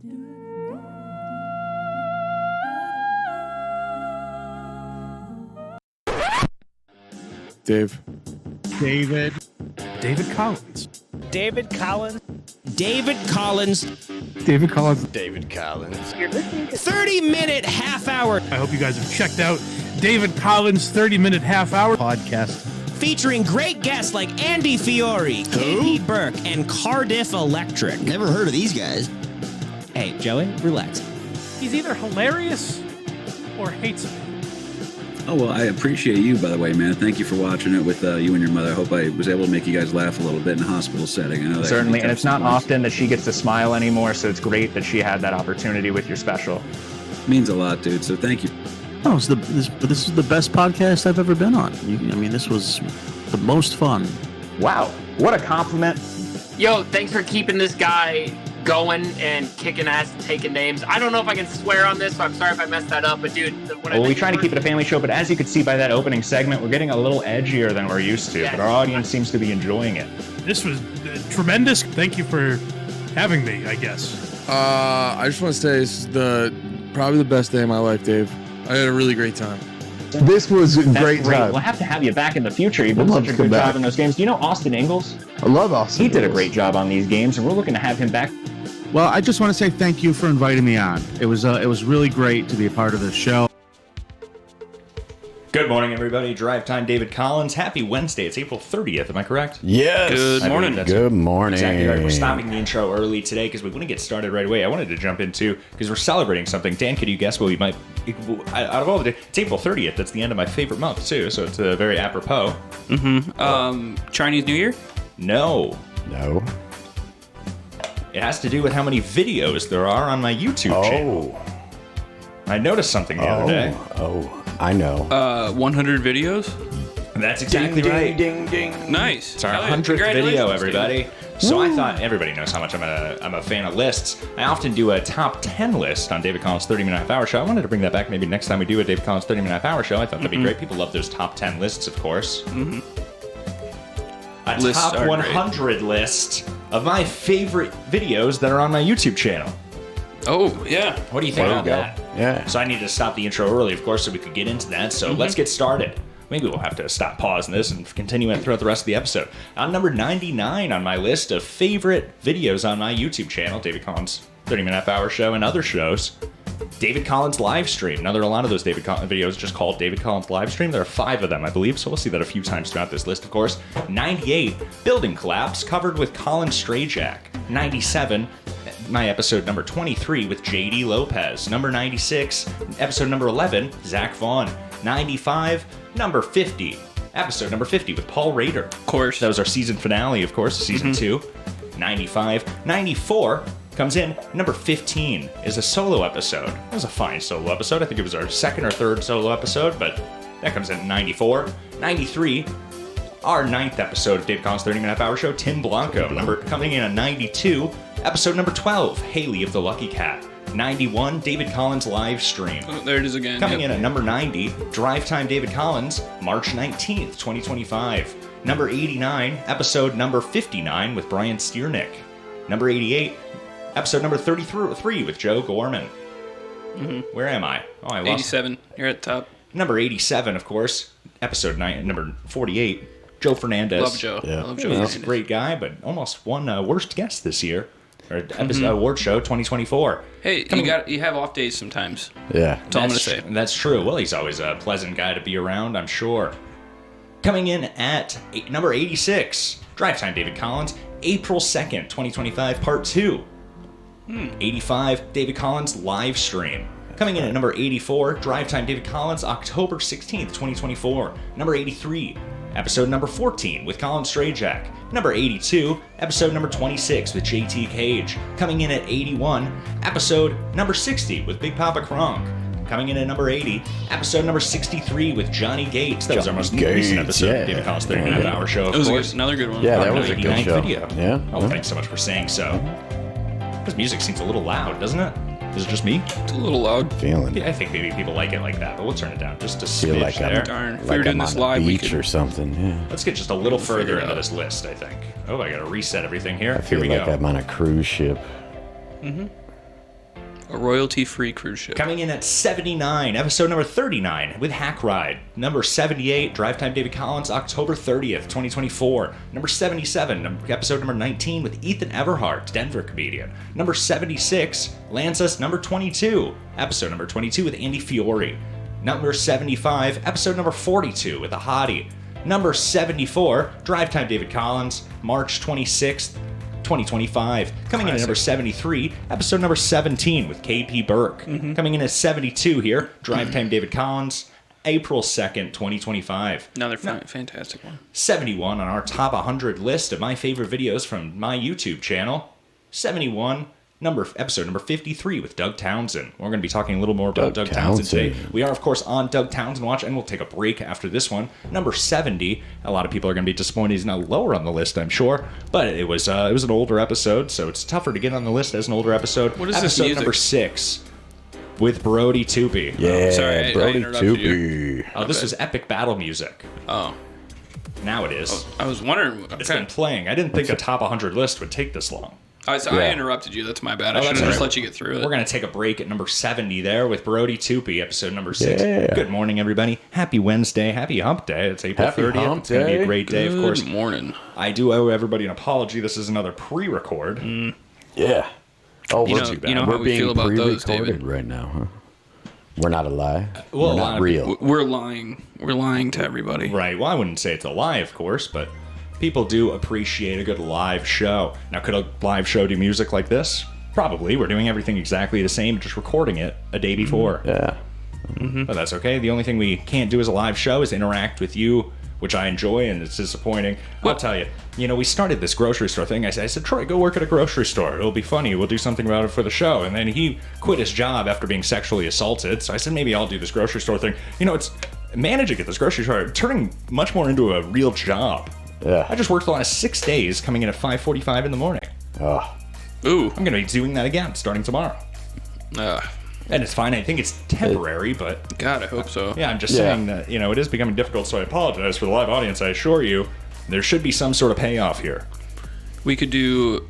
David Collins. David Collins. David Collins. David Collins. David Collins. You're listening to 30-minute half hour. I hope you guys have checked out David Collins' 30-minute half hour podcast. Featuring great guests like Andy Fiore, Katie Burke, and Cardiff Electric. Never heard of these guys. Hey, Joey, relax. He's either hilarious or hates me. Oh, well, I appreciate you, by the way, man. Thank you for watching it with you and your mother. I hope I was able to make you guys laugh a little bit in a hospital setting. I know that certainly, and it's not often that she gets to smile anymore, so it's great that she had that opportunity with your special. Means a lot, dude, so thank you. Oh, this is the best podcast I've ever been on. This was the most fun. Wow, what a compliment. Yo, thanks for keeping this guy going and kicking ass and taking names. I don't know if I can swear on this, so I'm sorry if I messed that up, but dude, we try to keep it a family show, but as you could see by that opening segment, we're getting a little edgier than we're used to, but our audience seems to be enjoying it. This was tremendous. Thank you for having me, I guess. I just want to say this is probably the best day of my life, Dave. I had a really great time. This was a great time. We'll have to have you back in the future. You've done such a good job in those games. Do you know Austin Ingalls? I love Austin. He did a great job on these games, and we're looking to have him back. Well, I just want to say thank you for inviting me on. It was really great to be a part of this show. Good morning, everybody. Drive Time, David Collins. Happy Wednesday. It's April 30th. Am I correct? Yes. Good morning. Good morning. Exactly right. We're stopping the intro early today because we want to get started right away. I wanted to jump into, because we're celebrating something. Dan, could you guess what we might, out of all the days, it's April 30th. That's the end of my favorite month, too, so it's very apropos. Chinese New Year? No. It has to do with how many videos there are on my YouTube channel. I noticed something the other day. I know. 100 videos? That's exactly right. Ding, ding, ding. Nice. It's our 100th video, everybody. So I thought everybody knows how much I'm a fan of lists. I often do a top 10 list on David Collins' 30-minute half hour show. I wanted to bring that back maybe next time we do a David Collins 30-minute half hour show. I thought that'd be great. People love those top 10 lists, of course. A Lists top are 100 list of my favorite videos that are on my YouTube channel. Oh, yeah. What do you think about that? Yeah. So I need to stop the intro early, of course, so we could get into that. So let's get started. Maybe we'll have to stop pausing this and continue it throughout the rest of the episode. On number 99 on my list of favorite videos on my YouTube channel, David Collins 30-minute half hour show and other shows, David Collins live stream. Now, there are a lot of those David Collins videos just called David Collins live stream. There are 5 of them, I believe, so we'll see that a few times throughout this list, of course. 98, building collapse, covered with Colin Strayjack. 97, my episode number 23 with JD Lopez. Number 96, episode number 11, Zach Vaughn. 95, number 50, episode number 50 with Paul Rader. Of course. That was our season finale, of course, season 2. 95, 94 comes in. Number 15 is a solo episode. It was a fine solo episode. I think it was our second or third solo episode, but that comes in at 94. 93, our 9th episode of David Collins' 30-minute half hour show, Tim Blanco. Coming in at 92, episode number 12, Haley of the Lucky Cat. 91, David Collins live stream. Oh, there it is again. Coming in at number 90, Drive Time David Collins, March 19th, 2025. Number 89, episode number 59 with Brian Stiernick. Number 88, episode number 33 with Joe Gorman. Where am I? Oh, I lost. 87. You're at the top. Number 87, of course, episode number 48, Joe Fernandez. Love Joe. Yeah. I love Joe. He's a Fernandez. great guy, but almost won worst guest this year. Or episode award show 2024. Hey, you have off days sometimes. Yeah. That's all I'm going to say. That's true. Well, he's always a pleasant guy to be around, I'm sure. Coming in at number 86, Drive Time David Collins, April 2nd, 2025, part 2. 85, David Collins live stream. Coming in at number 84, Drive Time David Collins, October 16th, 2024. Number 83, episode number 14 with Colin Strayjack. Number 82, episode number 26 with JT Cage. Coming in at 81, episode number 60 with Big Papa Kronk. Coming in at number 80, episode number 63 with Johnny Gates. That was our most recent episode of David Collins' 30-minute hour show, of course. Another good one. Yeah, that was a good 99th show. video. Yeah. Oh, thanks so much for saying so. This music seems a little loud, doesn't it? Is it just me? It's a little loud. Feeling. Yeah, I think maybe people like it like that, but we'll turn it down just a Feel smidge like there. Darn. If we like were doing I'm this on live, the we beach could. or something. Yeah. Let's get just a little further figure it into out. this list, I think. Oh, I gotta reset everything here. I feel Here we like go. I'm on a cruise ship. A royalty-free cruise ship. Coming in at 79, episode number 39 with Hack Ride. Number 78, Drive Time David Collins, October 30th, 2024. Number 77, episode number 19 with Ethan Everhart, Denver comedian. Number 76 lands us number 22, episode number 22 with Andy Fiore. Number 75, episode number 42 with a hottie. Number 74, Drive Time David Collins, March 26th, 2025. Coming in at number 73, episode number 17 with KP Burke. Coming in at 72 here, Drive Time David Collins, April 2nd, 2025. Another fantastic one. 71 on our top 100 list of my favorite videos from my YouTube channel. 71, episode number 53 with Doug Townsend. We're going to be talking a little more about Doug Townsend today. We are, of course, on Doug Townsend Watch, and we'll take a break after this one. Number 70. A lot of people are going to be disappointed he's not lower on the list, I'm sure. But it was an older episode, so it's tougher to get on the list as an older episode. What is this episode music? number 6 with Brody Toopy. Yeah, Sorry, I Brody interrupted Toopy. Oh, this was epic battle music. Oh. Now it is. I was wondering. It's been playing. I didn't think a top 100 list would take this long. I interrupted you. That's my bad. I should have just let you get through it. We're going to take a break at number 70 there with Brody Toopy, episode number 6. Yeah. Good morning, everybody. Happy Wednesday. Happy hump day. It's April Happy 30th. hump It's going to be a day. great day, of course. Good morning. I do owe everybody an apology. This is another pre-record. Yeah. Oh, You we're, know- too bad. you know how we're we being feel about those, pre-recorded David. right now, huh? We're not alive. Well, we're a lot not of real. We're lying. We're lying to everybody. Right. Well, I wouldn't say it's a lie, of course, but people do appreciate a good live show. Now, could a live show do music like this? Probably. We're doing everything exactly the same, just recording it a day before. Yeah. But that's okay. The only thing we can't do as a live show is interact with you, which I enjoy, and it's disappointing. I'll tell you, we started this grocery store thing. I said, Troy, go work at a grocery store. It'll be funny. We'll do something about it for the show. And then he quit his job after being sexually assaulted. So I said, maybe I'll do this grocery store thing. It's managing at this grocery store, turning much more into a real job. Yeah. I just worked the last 6 days, coming in at 5:45 in the morning. Oh. Ooh. I'm going to be doing that again, starting tomorrow. And it's fine. I think it's temporary, but God, I hope so. yeah, I'm just saying that, it is becoming difficult, so I apologize for the live audience. I assure you, there should be some sort of payoff here. We could do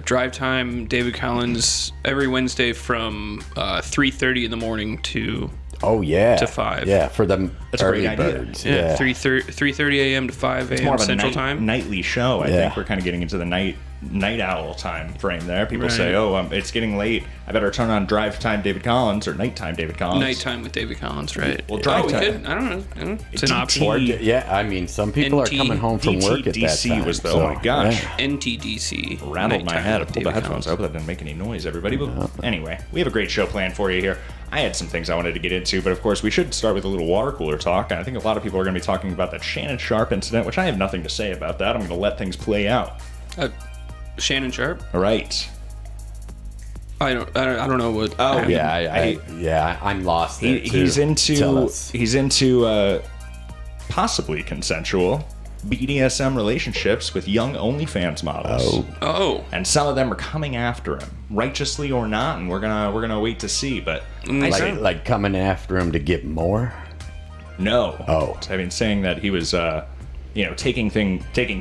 drive time David Collins every Wednesday from 3:30 in the morning to Oh, yeah. To 5. Yeah, for the That's a great early idea. birds. yeah, Yeah. 3:30 a.m. to 5 It's more a.m. of a Central Time. nightly show. I Yeah. think we're kind of getting into the night owl time frame there. People Right. say, it's getting late. I better turn on Drive Time David Collins or Nighttime David Collins. Nighttime with David Collins, right? Well, drive we time. could. I don't know. It's an DT. option. Or, yeah, I mean, some people are NT coming home from work at that DTDC time. was the, so, oh my gosh. yeah. NTDC. Rattled my Nighttime head. I with pulled the David headphones. I Collins. hope that didn't make any noise, everybody. But anyway, we have a great show planned for you here. I had some things I wanted to get into, but of course, we should start with a little water cooler talk. I think a lot of people are going to be talking about that Shannon Sharp incident, which I have nothing to say about that. I'm going to let things play out. Shannon Sharp. All right. I don't know what. Oh, happened. Yeah, I'm lost there, too. He's Tell us. into possibly consensual BDSM relationships with young OnlyFans models. Oh. And some of them are coming after him, righteously or not, and we're gonna wait to see. But Like coming after him to get more? no. Oh. I mean, saying that he was taking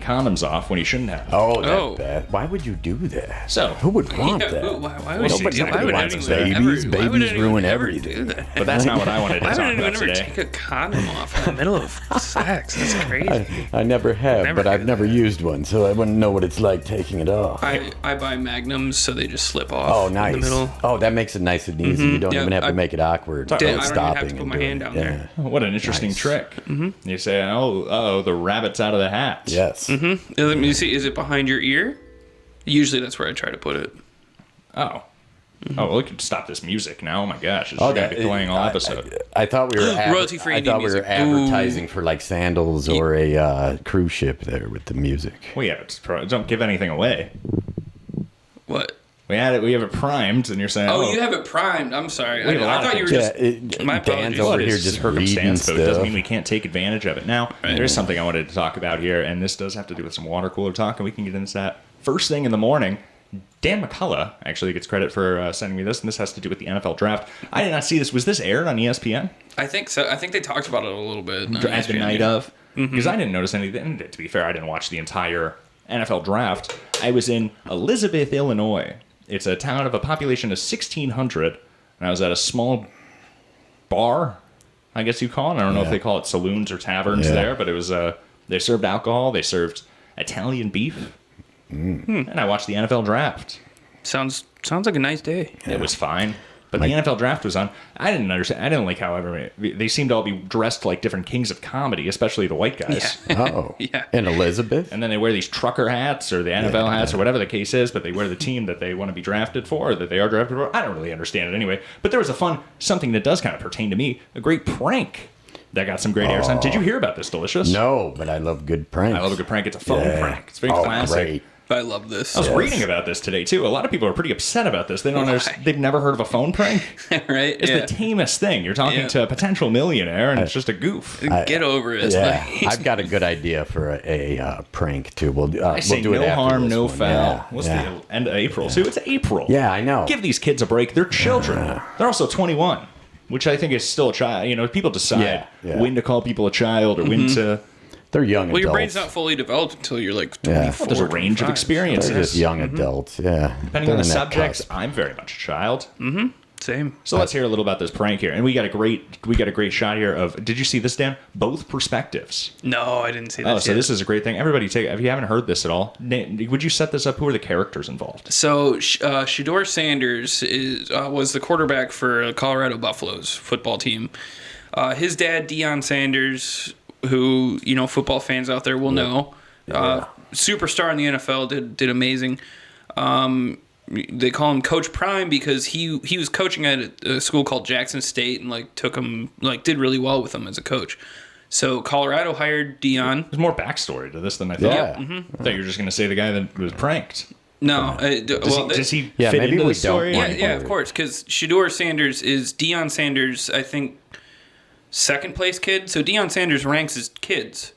condoms off when he shouldn't have. Oh, that Oh. bad. Why would you do that? So Who would want Yeah, that? why would Nobody you do that? Why would wants anyone babies. ever- why would Babies anyone ruin ever everything. do that? but that's not what I wanted to Why would talk anyone about ever today. take a condom off in the middle of sex? That's crazy. I never have, Never but I've do never that. used one, so I wouldn't know what it's like taking it off. I buy magnums so they just slip off. Oh, nice. In the middle. Oh, that makes it nice and easy. You don't Yeah, even have I- to make it awkward. I don't even stopping have to put and my doing hand it. down there. What an interesting Nice. trick. You say, oh, the rabbit's out of the hat. Yes. Let me see. Is it behind your ear? Usually that's where I try to put it. Oh. Oh, well, we could stop this music now. Oh my gosh, it's Oh, going to be playing all episode. I thought we were Royalty-free I indie thought we were music. advertising for like sandals or a cruise ship there with the music. Well, yeah, don't give anything away. What? We have it primed, and you're saying, Oh, you have it primed. I'm sorry. We have a lot I of thought you were things. just. My Dan's apologies. over It here is just reading circumstance, but it doesn't stuff. mean we can't take advantage of it. Now, there's something I wanted to talk about here, and this does have to do with some water cooler talk, and we can get into that first thing in the morning. Dan McCullough actually gets credit for sending me this, and this has to do with the NFL draft. I did not see this. Was this aired on ESPN I think so. I think they talked about it a little bit. on at the ESPN, night yeah. of? Because I didn't notice anything. To be fair, I didn't watch the entire NFL draft. I was in Elizabeth, Illinois. It's a town of a population of 1,600. and I was at a small bar, I guess you call it. I don't know if they call it saloons or taverns there, but it was they served alcohol, they served Italian beef, and I watched the NFL draft. Sounds like a nice day. It was fine. But the NFL draft was on. I didn't understand. I didn't like how they seemed to all be dressed like different kings of comedy, especially the white guys. Oh, yeah. And Elizabeth. And then they wear these trucker hats or the NFL hats or whatever the case is, but they wear the team that they want to be drafted for or that they are drafted for. I don't really understand it anyway. But there was something that does kind of pertain to me, a great prank that got some great airtime. Did you hear about this, Delicious? No, but I love good pranks. I love a good prank. It's a phone prank. It's very classic. Great. I love this. I was reading about this today too. A lot of people are pretty upset about this. They don't understand. They've never heard of a phone prank. Right? It's the tamest thing. You're talking to a potential millionaire, and it's just a goof. Get over it. Yeah, I've got a good idea for a prank too. We'll do it no after harm, this no one. foul. Yeah, What's the end of April too? It's April. Yeah, I know. Give these kids a break. They're children. They're also 21, which I think is still a child. You know, people decide when to call people a child or when to. They're young well, adults. your brain's not fully developed until you're like 24. There's a range of experiences. They're just young adults, Depending They're on the in that subject, cusp. I'm very much a child. Mm-hmm. Same. So let's hear a little about this prank here, and we got a great shot here of. Did you see this, Dan? Both perspectives. No, I didn't see this. Oh, so this is a great thing. Everybody, if you haven't heard this at all, would you set this up? Who are the characters involved? So Shedeur Sanders was the quarterback for Colorado Buffaloes football team. His dad, Deion Sanders, who football fans out there will know, superstar in the NFL, did amazing. They call him Coach Prime because he was coaching at a school called Jackson State and did really well with him as a coach. So Colorado hired Deion. There's more backstory to this than I thought. Yeah. I thought you were just going to say the guy that was pranked. No. Does he Yeah, fit maybe into we the story? don't Yeah, of course. Because Shedeur Sanders is Deion Sanders, I think, second place kid. So Deion Sanders ranks as kids.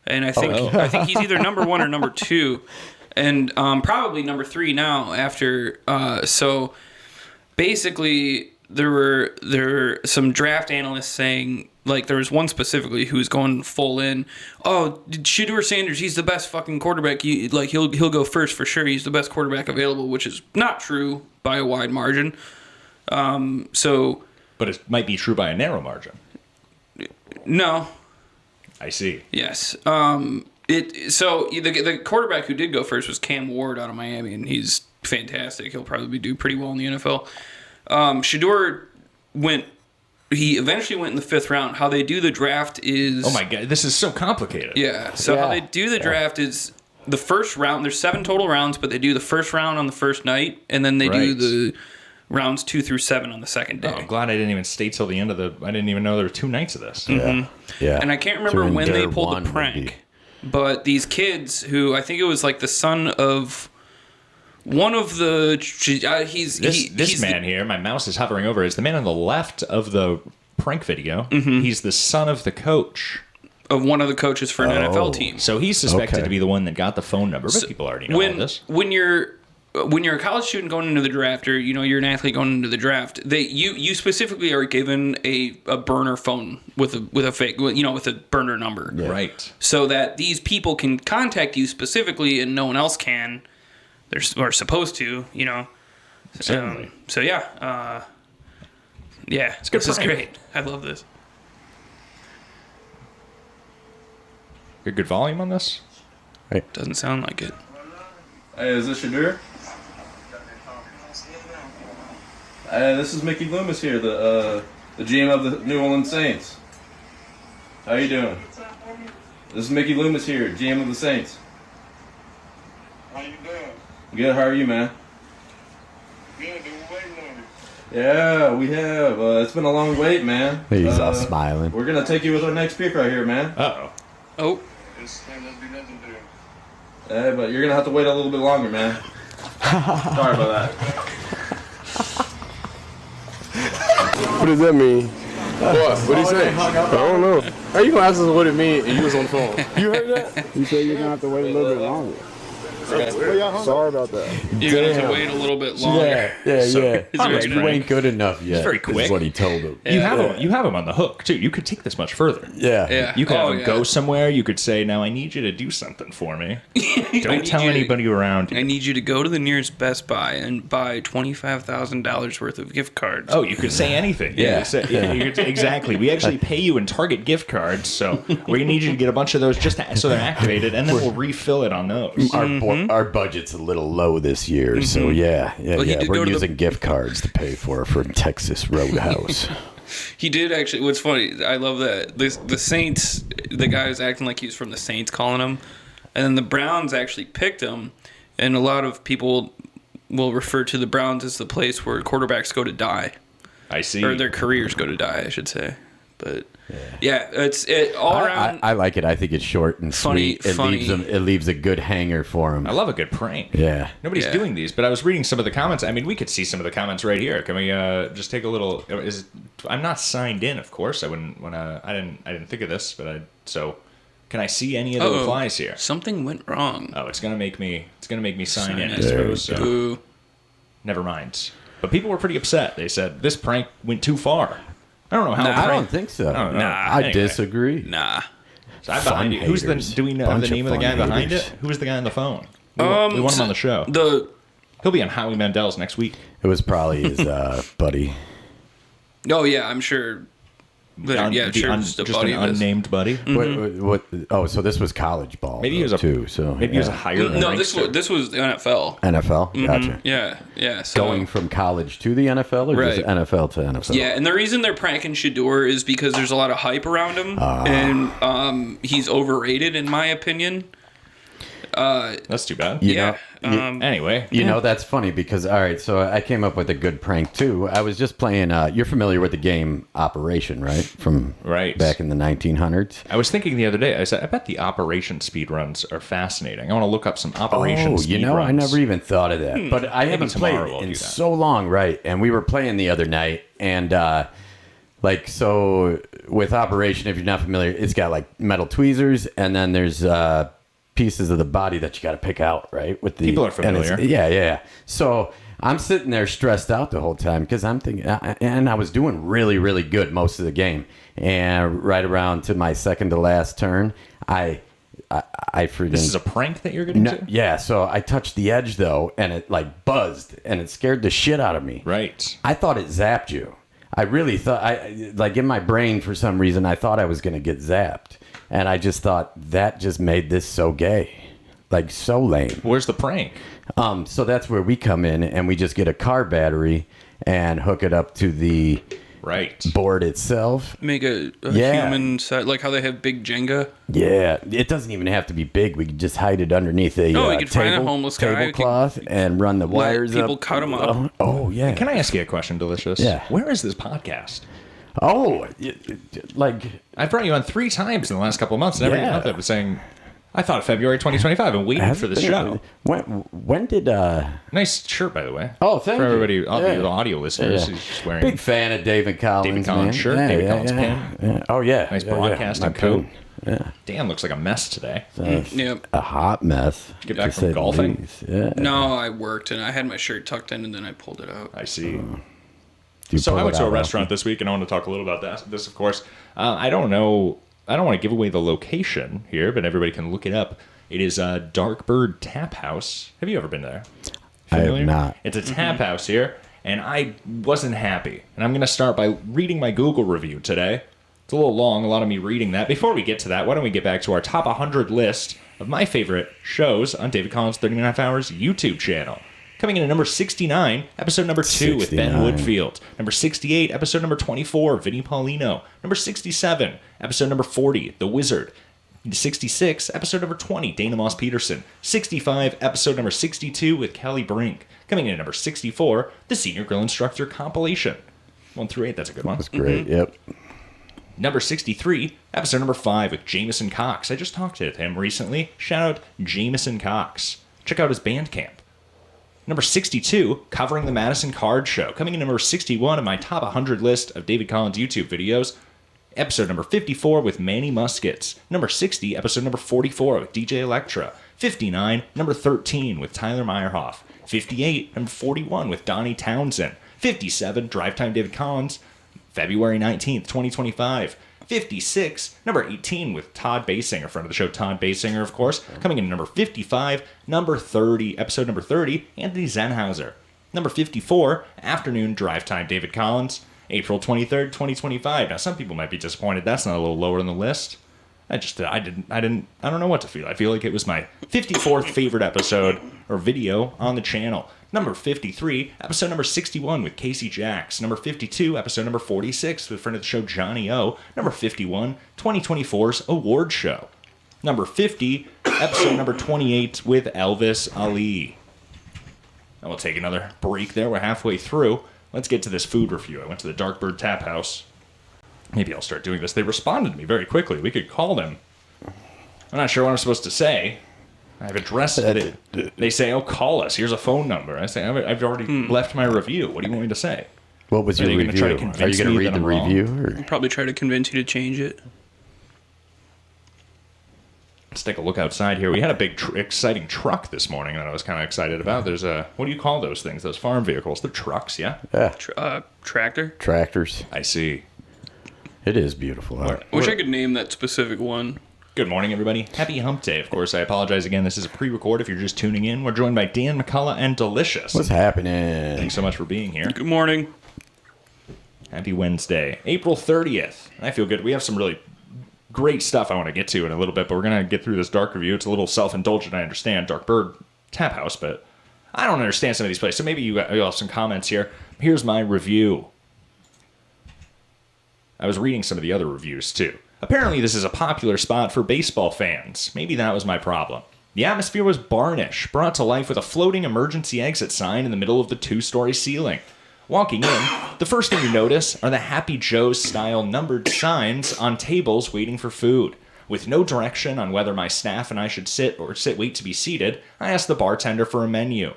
And I think he's either number 1 or number 2. And probably number 3 now after. So basically, there were some draft analysts saying, like, there was one specifically who was going full in. Oh, Shedeur Sanders, he's the best fucking quarterback. He'll go first for sure. He's the best quarterback available, which is not true by a wide margin. But it might be true by a narrow margin. No. I see. Yes. The quarterback who did go first was Cam Ward out of Miami, and he's fantastic. He'll probably do pretty well in the NFL. Shedeur he eventually went in the 5th round. How they do the draft is... Oh my God, this is so complicated. Yeah, so how they do the draft is the first round, there's 7 total rounds, but they do the first round on the first night, and then they do the rounds 2 through 7 on the second day. Oh, I'm glad I didn't even stay till the end of I didn't even know there were 2 nights of this. Yeah. And I can't remember when they pulled the prank, but these kids who, I think it was like the son of one of the... This man here, my mouse is hovering over, is the man on the left of the prank video. He's the son of the coach. Of one of the coaches for an NFL team. So he's suspected to be the one that got the phone number, but people already know all this. When you're a college student going into the draft, or you're an athlete going into the draft, you specifically are given a burner phone with a fake, with a burner number, right? So that these people can contact you specifically, and no one else can. They're supposed to, Certainly. This is great. I love this. Good volume on this. Right. Doesn't sound like it. Hey, is this Shedeur? This is Mickey Loomis here, the GM of the New Orleans Saints. How you doing? This is Mickey Loomis here, GM of the Saints. How you doing? Good. How are you, man? Good. Been waiting on you. Yeah, we have. It's been a long wait, man. He's all smiling. We're gonna take you with our next pick right here, man. Oh. This thing doesn't be legendary. Hey, but you're gonna have to wait a little bit longer, man. Sorry about that. What does that mean? What? What'd he say? I don't know. How you gonna ask us what it means and you was on the phone? You heard that? He said you're gonna have to wait a little bit longer. Sorry about that. You're going to have to wait a little bit longer. You ain't good enough yet. It's very quick. Is what he told him. You have him on the hook too. You could take this much further. Yeah. You could have him go somewhere. You could say, "Now I need you to do something for me. Don't tell anybody around you. I need you to go to the nearest Best Buy and buy $25,000 worth of gift cards." Oh, you could say anything. Exactly. We actually pay you in Target gift cards, so we're gonna need you to get a bunch of those just so they're activated, and then we'll refill it on those. Our budget's a little low this year, so we're using gift cards to pay for it from Texas Roadhouse. He did actually. What's funny, I love that the Saints. The guy was acting like he was from the Saints, calling him, and then the Browns actually picked him. And a lot of people will refer to the Browns as the place where quarterbacks go to die. I see, or their careers go to die, I should say. But it's all around. I like it. I think it's short and funny, sweet. It leaves a good hanger for him. I love a good prank. Yeah. Nobody's doing these, but I was reading some of the comments. I mean, we could see some of the comments right here. Can we just take a little? I'm not signed in, of course. I wouldn't want to. I didn't think of this, but so. Can I see any of the replies here? Something went wrong. Oh, it's gonna make me sign in, I suppose. So. Never mind. But people were pretty upset. They said this prank went too far. I don't know how. I don't think so. I disagree. Nah. So I'm behind you. Who's the? Do we know the name of the guy behind it? Who was the guy on the phone? We want him on the show. He'll be on Howie Mandel's next week. It was probably his buddy. Oh yeah, I'm sure. Just an unnamed buddy. What? Oh, so this was college ball. Maybe he was too. So maybe he was a higher. No, this was the NFL. NFL, gotcha. Yeah. So, going from college to the NFL, or just NFL to NFL? Yeah, and the reason they're pranking Shedeur is because there's a lot of hype around him, and he's overrated in my opinion. That's too bad. Anyway, that's funny because all right, so I came up with a good prank too. I was just playing. You're familiar with the game Operation, right? From back in the 1900s. I was thinking the other day. I said, I bet the Operation speedruns are fascinating. I want to look up some Operation speedruns. I never even thought of that. But I haven't played in so long, right? And we were playing the other night, and so with Operation, if you're not familiar, it's got like metal tweezers, and then there's pieces of the body that you got to pick out, right? With the people are familiar. Yeah. So I'm sitting there stressed out the whole time because I'm thinking, and I was doing really, really good most of the game. And right around to my second to last turn, I freaking. This is a prank that you're getting to? Yeah. So I touched the edge though, and it like buzzed, and it scared the shit out of me. Right. I thought it zapped you. I really thought, in my brain for some reason, I thought I was going to get zapped. And I just thought that just made this so gay, like so lame. Where's the prank? So that's where we come in, and we just get a car battery and hook it up to the board itself. Make a human side, like how they have big Jenga. Yeah, it doesn't even have to be big. We can just hide it underneath a we could find a homeless guy, tablecloth and run the wires people up. Cut them up. Oh yeah. Can I ask you a question, Delicious? Yeah. Where is this podcast? Oh, I brought you on 3 times in the last couple of months, and every month I was saying, I thought of February 2025 and waiting for the show. When did nice shirt, by the way. Oh, thank you. For everybody, the audio listeners, he's just wearing big fan of David Collins. David Collins shirt, David Collins pin. Yeah. Oh yeah, nice broadcasting coat. Yeah. Dan looks like a mess today. Yep. A hot mess. Get back from golfing? Yeah. No, I worked and I had my shirt tucked in and then I pulled it out. I see. So I went to a restaurant this week, and I want to talk a little about this, of course. I don't know. I don't want to give away the location here, but everybody can look it up. It is Darkbird Tap House. Have you ever been there? Familiar? I have not. It's a tap house here, and I wasn't happy. And I'm going to start by reading my Google review today. It's a little long, a lot of me reading that. Before we get to that, why don't we get back to our top 100 list of my favorite shows on David Collins' 39 Hours YouTube channel. Coming in at number 69, episode number 2 with Ben Woodfield. Number 68, episode number 24, Vinnie Paulino. Number 67, episode number 40, The Wizard. 66, episode number 20, Dana Moss Peterson. 65, episode number 62 with Kelly Brink. Coming in at number 64, The Senior Grill Instructor Compilation. 1 through 8, that's a good one. That's great, Yep. Number 63, episode number 5 with Jameson Cox. I just talked to him recently. Shout out Jameson Cox. Check out his Bandcamp. Number 62, covering the Madison Card Show. Coming in number 61 of my top 100 list of David Collins YouTube videos. Episode number 54 with Manny Muskets. Number 60, episode number 44 with DJ Electra. 59, number 13 with Tyler Meyerhoff. 58, number 41 with Donnie Townsend. 57, Drive Time David Collins, February 19th, 2025. 56, number 18 with Todd Basinger, friend of the show Todd Basinger, of course. Coming in number 55, number 30, episode number 30, Anthony Zenhauser. Number 54, Afternoon Drive Time David Collins, April 23rd, 2025. Now, some people might be disappointed that's not a little lower on the list. I don't know what to feel. I feel like it was my 54th favorite episode or video on the channel. Number 53, episode number 61 with Casey Jacks. Number 52, episode number 46 with friend of the show Johnny O. Number 51, 2024's award show. Number 50, episode number 28 with Elvis Ali. Now we'll take another break there. We're halfway through. Let's get to this food review. I went to the Darkbird Tap House. Maybe I'll start doing this. They responded to me very quickly. We could call them. I'm not sure what I'm supposed to say. I've addressed it. They say, oh, call us. Here's a phone number. I say, I've already left my review. What do you want me to say? What was your review? Are you going to read the review? Or? Probably try to convince you to change it. Let's take a look outside here. We had a big, exciting truck this morning that I was kind of excited about. There's a, what do you call those things? Those farm vehicles? They're trucks, yeah? Yeah. Tractor? Tractors. I see. It is beautiful. I wish I could name that specific one. Good morning, everybody. Happy Hump Day. Of course, I apologize again. This is a pre-record if you're just tuning in. We're joined by Dan McCullough and Delicious. What's happening? Thanks so much for being here. Good morning. Happy Wednesday. April 30th. I feel good. We have some really great stuff I want to get to in a little bit, but we're going to get through this dark review. It's a little self-indulgent, I understand. Darkbird Tap House, but I don't understand some of these places. So maybe you'll have some comments here. Here's my review. I was reading some of the other reviews, too. Apparently, this is a popular spot for baseball fans. Maybe that was my problem. The atmosphere was barnish, brought to life with a floating emergency exit sign in the middle of the 2-story ceiling. Walking in, the first thing you notice are the Happy Joe's-style numbered signs on tables waiting for food. With no direction on whether my staff and I should sit or wait to be seated, I asked the bartender for a menu.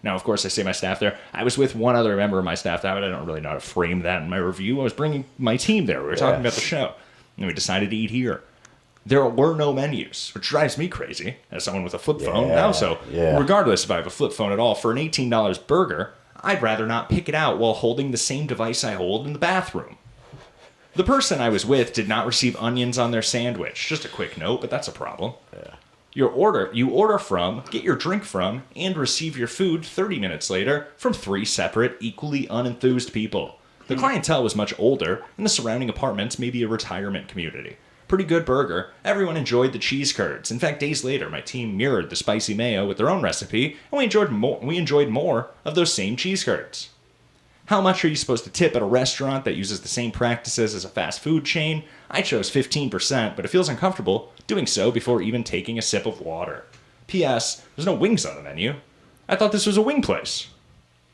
Now, of course, I say my staff there. I was with one other member of my staff, but I don't really know how to frame that in my review. I was bringing my team there. We were talking about the show, and we decided to eat here. There were no menus, which drives me crazy as someone with a flip phone. Also, regardless if I have a flip phone at all, for an $18 burger, I'd rather not pick it out while holding the same device I hold in the bathroom. The person I was with did not receive onions on their sandwich. Just a quick note, but that's a problem. Yeah. You order from, get your drink from, and receive your food 30 minutes later from 3 separate, equally unenthused people. The clientele was much older, and the surrounding apartments may be a retirement community. Pretty good burger. Everyone enjoyed the cheese curds. In fact, days later, my team mirrored the spicy mayo with their own recipe, and we enjoyed more of those same cheese curds. How much are you supposed to tip at a restaurant that uses the same practices as a fast food chain? I chose 15%, but it feels uncomfortable doing so before even taking a sip of water. P.S. There's no wings on the menu. I thought this was a wing place.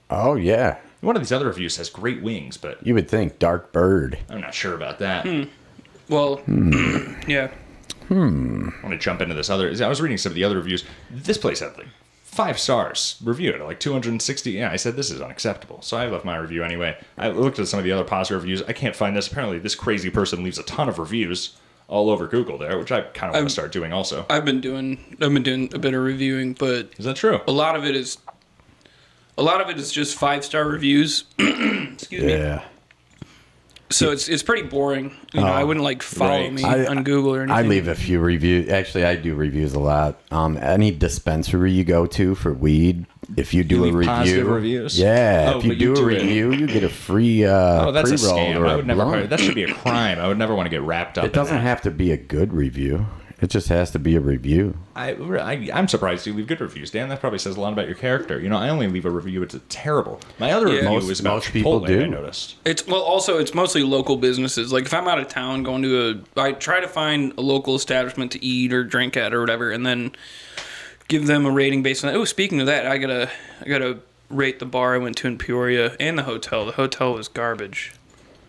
Oh, yeah. One of these other reviews has great wings, but... You would think Darkbird. I'm not sure about that. Well, yeah. I want to jump into this other... I was reading some of the other reviews. This place had like 5 stars reviewed, like 260. Yeah, I said this is unacceptable. So I left my review anyway. I looked at some of the other positive reviews. I can't find this. Apparently, this crazy person leaves a ton of reviews all over Google there, which I kind of want to start doing also. I've been doing a bit of reviewing, but is that true? A lot of it is just 5-star reviews. Excuse me. Yeah. So it's pretty boring. You know, I wouldn't follow me on Google or anything. I leave a few reviews. Actually, I do reviews a lot. Any dispensary you go to for weed, if you do a review, positive reviews. Yeah, if you do a review, you get a free that's a pre-roll scam. or I would never. blunt. That should be a crime. I would never want to get wrapped up. It doesn't in that. have to be a good review. It just has to be a review. I'm surprised you leave good reviews, Dan. That probably says a lot about your character. You know, I only leave a review it's terrible. My other review was about most people Chipotle, do. I noticed. It's mostly local businesses. Like if I'm out of town I try to find a local establishment to eat or drink at or whatever, and then give them a rating based on that. Oh, speaking of that, I gotta rate the bar I went to in Peoria and the hotel. The hotel was garbage.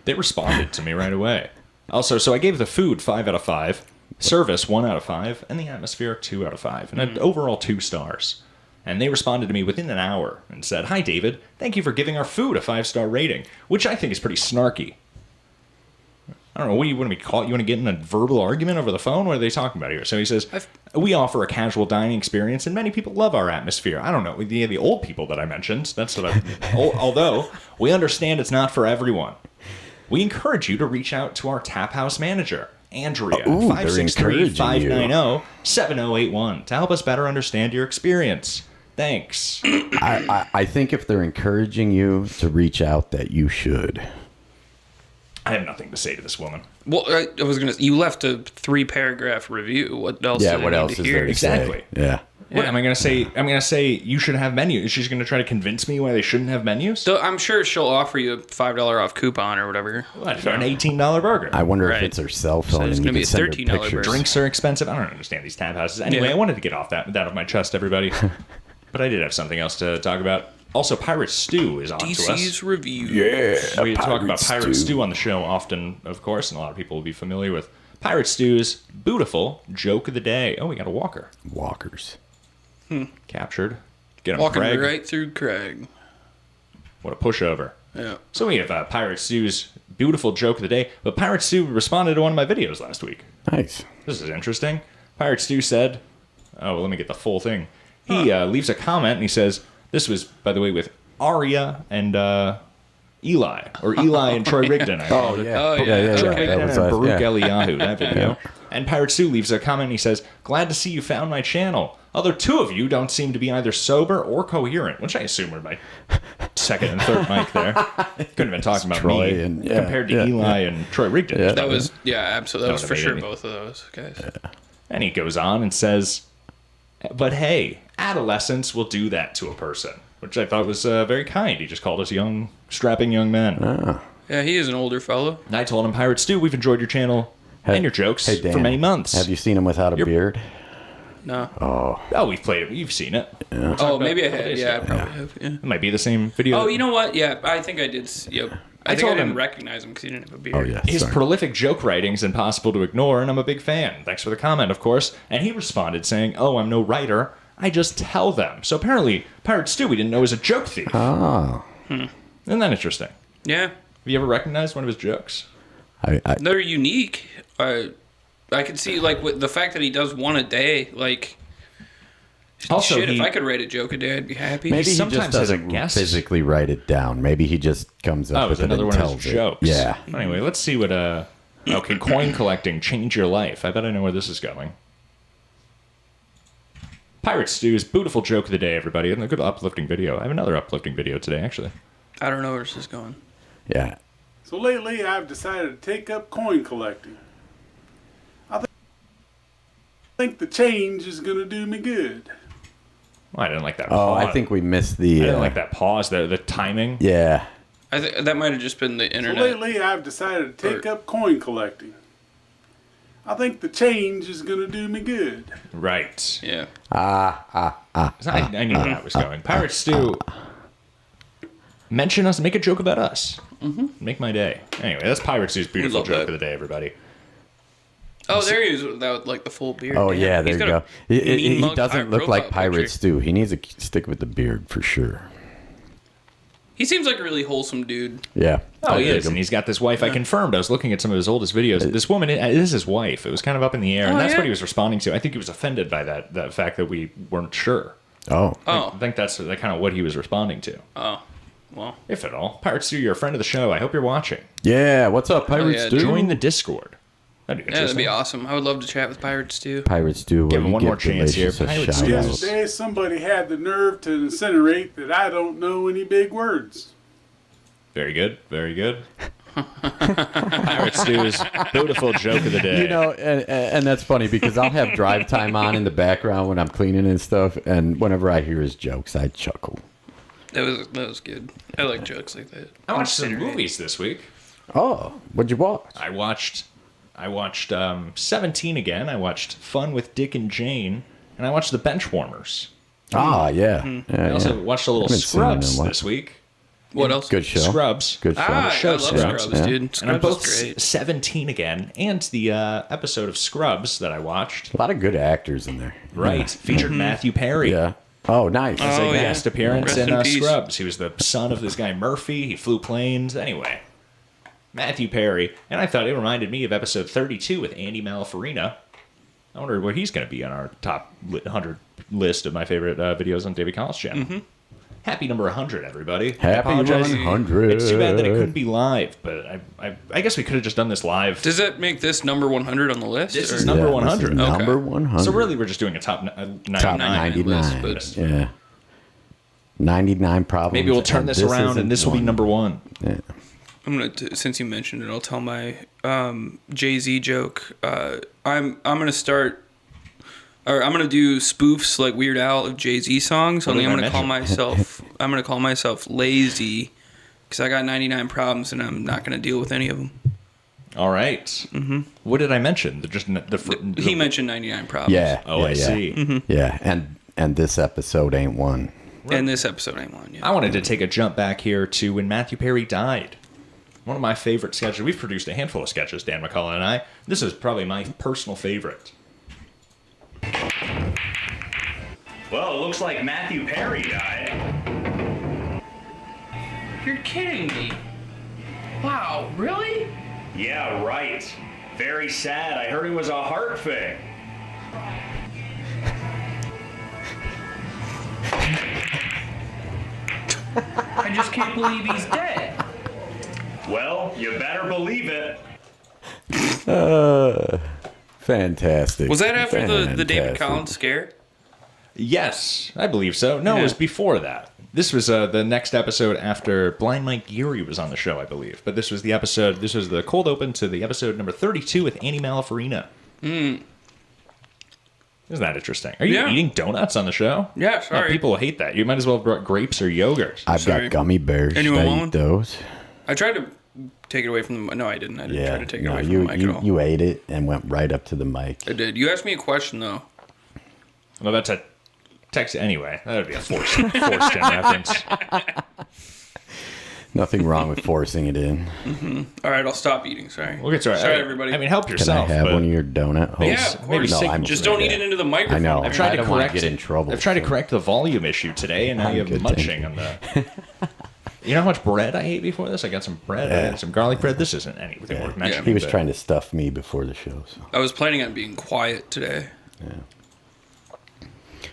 They responded to me right away. Also, so I gave the food 5 out of 5. Service 1 out of 5, and the atmosphere 2 out of 5, and overall 2 stars. And they responded to me within an hour and said, "Hi, David. Thank you for giving our food a 5-star rating," which I think is pretty snarky. I don't know. What do you want to be called? You want to get in a verbal argument over the phone? What are they talking about here? So he says, We offer a casual dining experience, and many people love our atmosphere. I don't know, the old people that I mentioned, that's what although we understand it's not for everyone. We encourage you to reach out to our tap house manager, Andrea, 563-590-7081, to help us better understand your experience. Thanks. I think if they're encouraging you to reach out, that you should. I have nothing to say to this woman. Well, I was gonna. You left a 3-paragraph review. What else? Yeah, did what I need else to is hear? there to Exactly. say? Yeah. What am I gonna say? I'm gonna say you should have menus. She's gonna try to convince me why they shouldn't have menus. So I'm sure she'll offer you a $5 off coupon or whatever. What, for an $18 burger? I wonder Right. if it's her cell So phone it's and you gonna be can a send her $13 pictures. burger. Drinks are expensive. I don't understand these tap houses. Anyway, Yeah. I wanted to get off that off my chest, everybody. But I did have something else to talk about. Also, Pirate Stew is on to us. DC's review. We talk about Pirate Stew on the show often, of course, and a lot of people will be familiar with Pirate Stew's beautiful joke of the day. Oh, we got a walker. Walkers. Captured. Get him, Walking Craig. right through Craig. What a pushover. Yeah. So we have Pirate Stew's beautiful joke of the day, but Pirate Stew responded to one of my videos last week. Nice. This is interesting. Pirate Stew said, oh, well, let me get the full thing. He leaves a comment and he says, this was, by the way, with Arya and Eli, or Eli and Troy Rigdon. I called it. Oh, yeah. Troy Okay. Rigdon That was and us, Baruch yeah. Eliyahu, that video. And Pirate Stew leaves a comment and he says, glad to see you found my channel. Other two of you don't seem to be either sober or coherent, which I assume were my second and third mic there. Couldn't have been talking about Troy me and- compared to Eli and Troy Rigdon. Yeah. That was, absolutely. That was would for have sure made it. both of those guys. And he goes on and says, but hey, adolescence will do that to a person, which I thought was very kind. He just called us young, strapping young men. Yeah, he is an older fellow. And I told him, Pirate Stew, we've enjoyed your channel and your jokes Hey, Dan, for many months. Have you seen him without a beard? No. Oh, we've played it. You've seen it. Oh, maybe I had. Yeah, I probably have. Yeah. It might be the same video. Oh, you know what? Yeah, I think I did. Yep. I think I told didn't him- recognize him because he didn't have a beard. Oh, yeah. His sorry. prolific joke writing's impossible to ignore, and I'm a big fan. Thanks for the comment, of course. And he responded saying, oh, I'm no writer. I just tell them. So apparently, Pirate Stew, we didn't know was a joke thief. Oh. Isn't that interesting? Yeah, Have you ever recognized one of his jokes? they're unique. I could see like with the fact that he does one a day. Like, Also, shit, if he- I could write a joke a day, I'd be happy. Maybe he sometimes just has a doesn't guest. physically write it down. Maybe he just comes up Oh, with it's it another and one of tells his it. jokes. Yeah. Anyway, let's see what can coin collecting change your life? I bet I know where this is going. Pirate Stew's beautiful joke of the day, everybody. And a good uplifting video. I have another uplifting video today, actually. I don't know where this is going. Yeah. So lately, I've decided to take up coin collecting. I think the change is going to do me good. Well, I didn't like that Oh, pause. I think we missed I the. didn't like that pause, the timing. Yeah. I think that might have just been the So internet. lately, I've decided to take up coin collecting. I think the change is going to do me good. Right. Yeah. I knew where that was going. Pirate Stew, mention us, make a joke about us. Make my day. Anyway, that's Pirate Stew's beautiful love joke that. of the day, everybody. Oh, there he is without like the full beard. Oh Damn, yeah, there he's you got go. a mean He mug doesn't look profile like Pirate picture. Stew. He needs to stick with the beard for sure. He seems like a really wholesome dude. Yeah. Oh, I he dig is, him. and he's got this wife. I confirmed. I was looking at some of his oldest videos. This woman is his wife. It was kind of up in the air, and Oh, that's yeah? what he was responding to. I think he was offended by that fact that we weren't sure. Oh. I think that's kind of what he was responding to. Oh. Well. If at all. Pirate Stew, you're a friend of the show. I hope you're watching. Yeah. What's up, Pirate yeah, Stew? Join the Discord. That'd be Yeah, that'd interesting. be awesome. I would love to chat with Pirate Stew. Pirate Stew. Give where him you one more give chance here. Delicious a Pirate shout Stew. The out. other day, somebody had the nerve to insinuate that I don't know any big words. Very good. Very good. Pirate Stew's beautiful joke of the day. You know, and that's funny because I'll have drive time on in the background when I'm cleaning and stuff, and whenever I hear his jokes, I chuckle. That was good. I like jokes like that. I watched some Considerate. movies this week. Oh, what'd you watch? I watched 17 again. I watched Fun with Dick and Jane, and I watched The Benchwarmers. Ah, yeah. Mm-hmm. Yeah, I also yeah. watched a little Haven't seen it in a Scrubs while. this week. What else? Good show. Scrubs. Good show. Ah, Show I love Scrubs, Scrubs, yeah. dude. And I'm Scrubs both is great. 17 again, and the episode of Scrubs that I watched, A lot of good actors in there. right, featured Matthew Perry. Yeah. Oh, nice. As Oh, a yeah. guest appearance Rest in in peace. Scrubs. He was the son of this guy Murphy. He flew planes. Anyway, Matthew Perry. And I thought it reminded me of episode 32 with Andy Malafarina I wonder what he's going to be on our top 100 list of my favorite videos on David Collins' channel. Mm-hmm. Happy number 100, everybody. Happy I apologize. 100. It's too bad that it couldn't be live, but I guess we could have just done this live. Does that make this number 100 on the list? This is number 100. This is number 100. So really, we're just doing a top 99. Top 99. list, Yeah. 99 problems. Maybe we'll turn this around and this will be number 1. Yeah. I'm gonna since you mentioned it, I'll tell my Jay-Z joke. I'm gonna start. Or I'm gonna do spoofs like Weird Al of Jay-Z songs. What Only did I'm I gonna call mention? myself. I'm gonna call myself lazy because I got 99 problems and I'm not gonna deal with any of them. All right. Mm-hmm. What did I mention? The He mentioned 99 problems. Yeah. Oh, yeah, I yeah. see. Mm-hmm. Yeah, and this episode ain't one. And this episode ain't one. Yeah. I wanted to take a jump back here to when Matthew Perry died. One of my favorite sketches. We've produced a handful of sketches, Dan McCullough and I. This is probably my personal favorite. Well, it looks like Matthew Perry died. You're kidding me. Wow, really? Yeah, right. Very sad. I heard it was a heart thing. I just can't believe he's dead. Well, you better believe it. Fantastic. Was that after the David Fantastic. Collins scare? Yes, I believe so. No, it was before that. This was the next episode after Blind Mike Geary was on the show, I believe. But this was the episode. This was the cold open to the episode number 32 with Annie Malafarina. Mm. Isn't that interesting? Are you Yeah. eating donuts on the show? Yeah, sorry. People will hate that. You might as well have brought grapes or yogurt. I've Sorry. got gummy bears. Anyone Should I want eat one? those? I tried to take it away from the. No, I didn't. I didn't Yeah. try to take it no, away from you, the mic at all. you ate it and went right up to the mic. I did. You asked me a question though. I'm about to text anyway. That would be a forced in reference. Nothing wrong with forcing it in. Mm-hmm. All right, I'll stop eating. Sorry. We'll get to it. Sorry, everybody. I mean, help Can yourself. I have but one of your donut holes? Yeah, of course. No, I'm just don't eat it into the microphone. I know. I've tried I to don't want correct. to get in trouble. I've tried to so- correct the volume issue today, and now you have good, munching on the. You know how much bread I ate before this? I got some bread. I Yeah. had some garlic bread. This isn't anything worth mentioning. He was but- trying to stuff me before the show. So. I was planning on being quiet today. Yeah.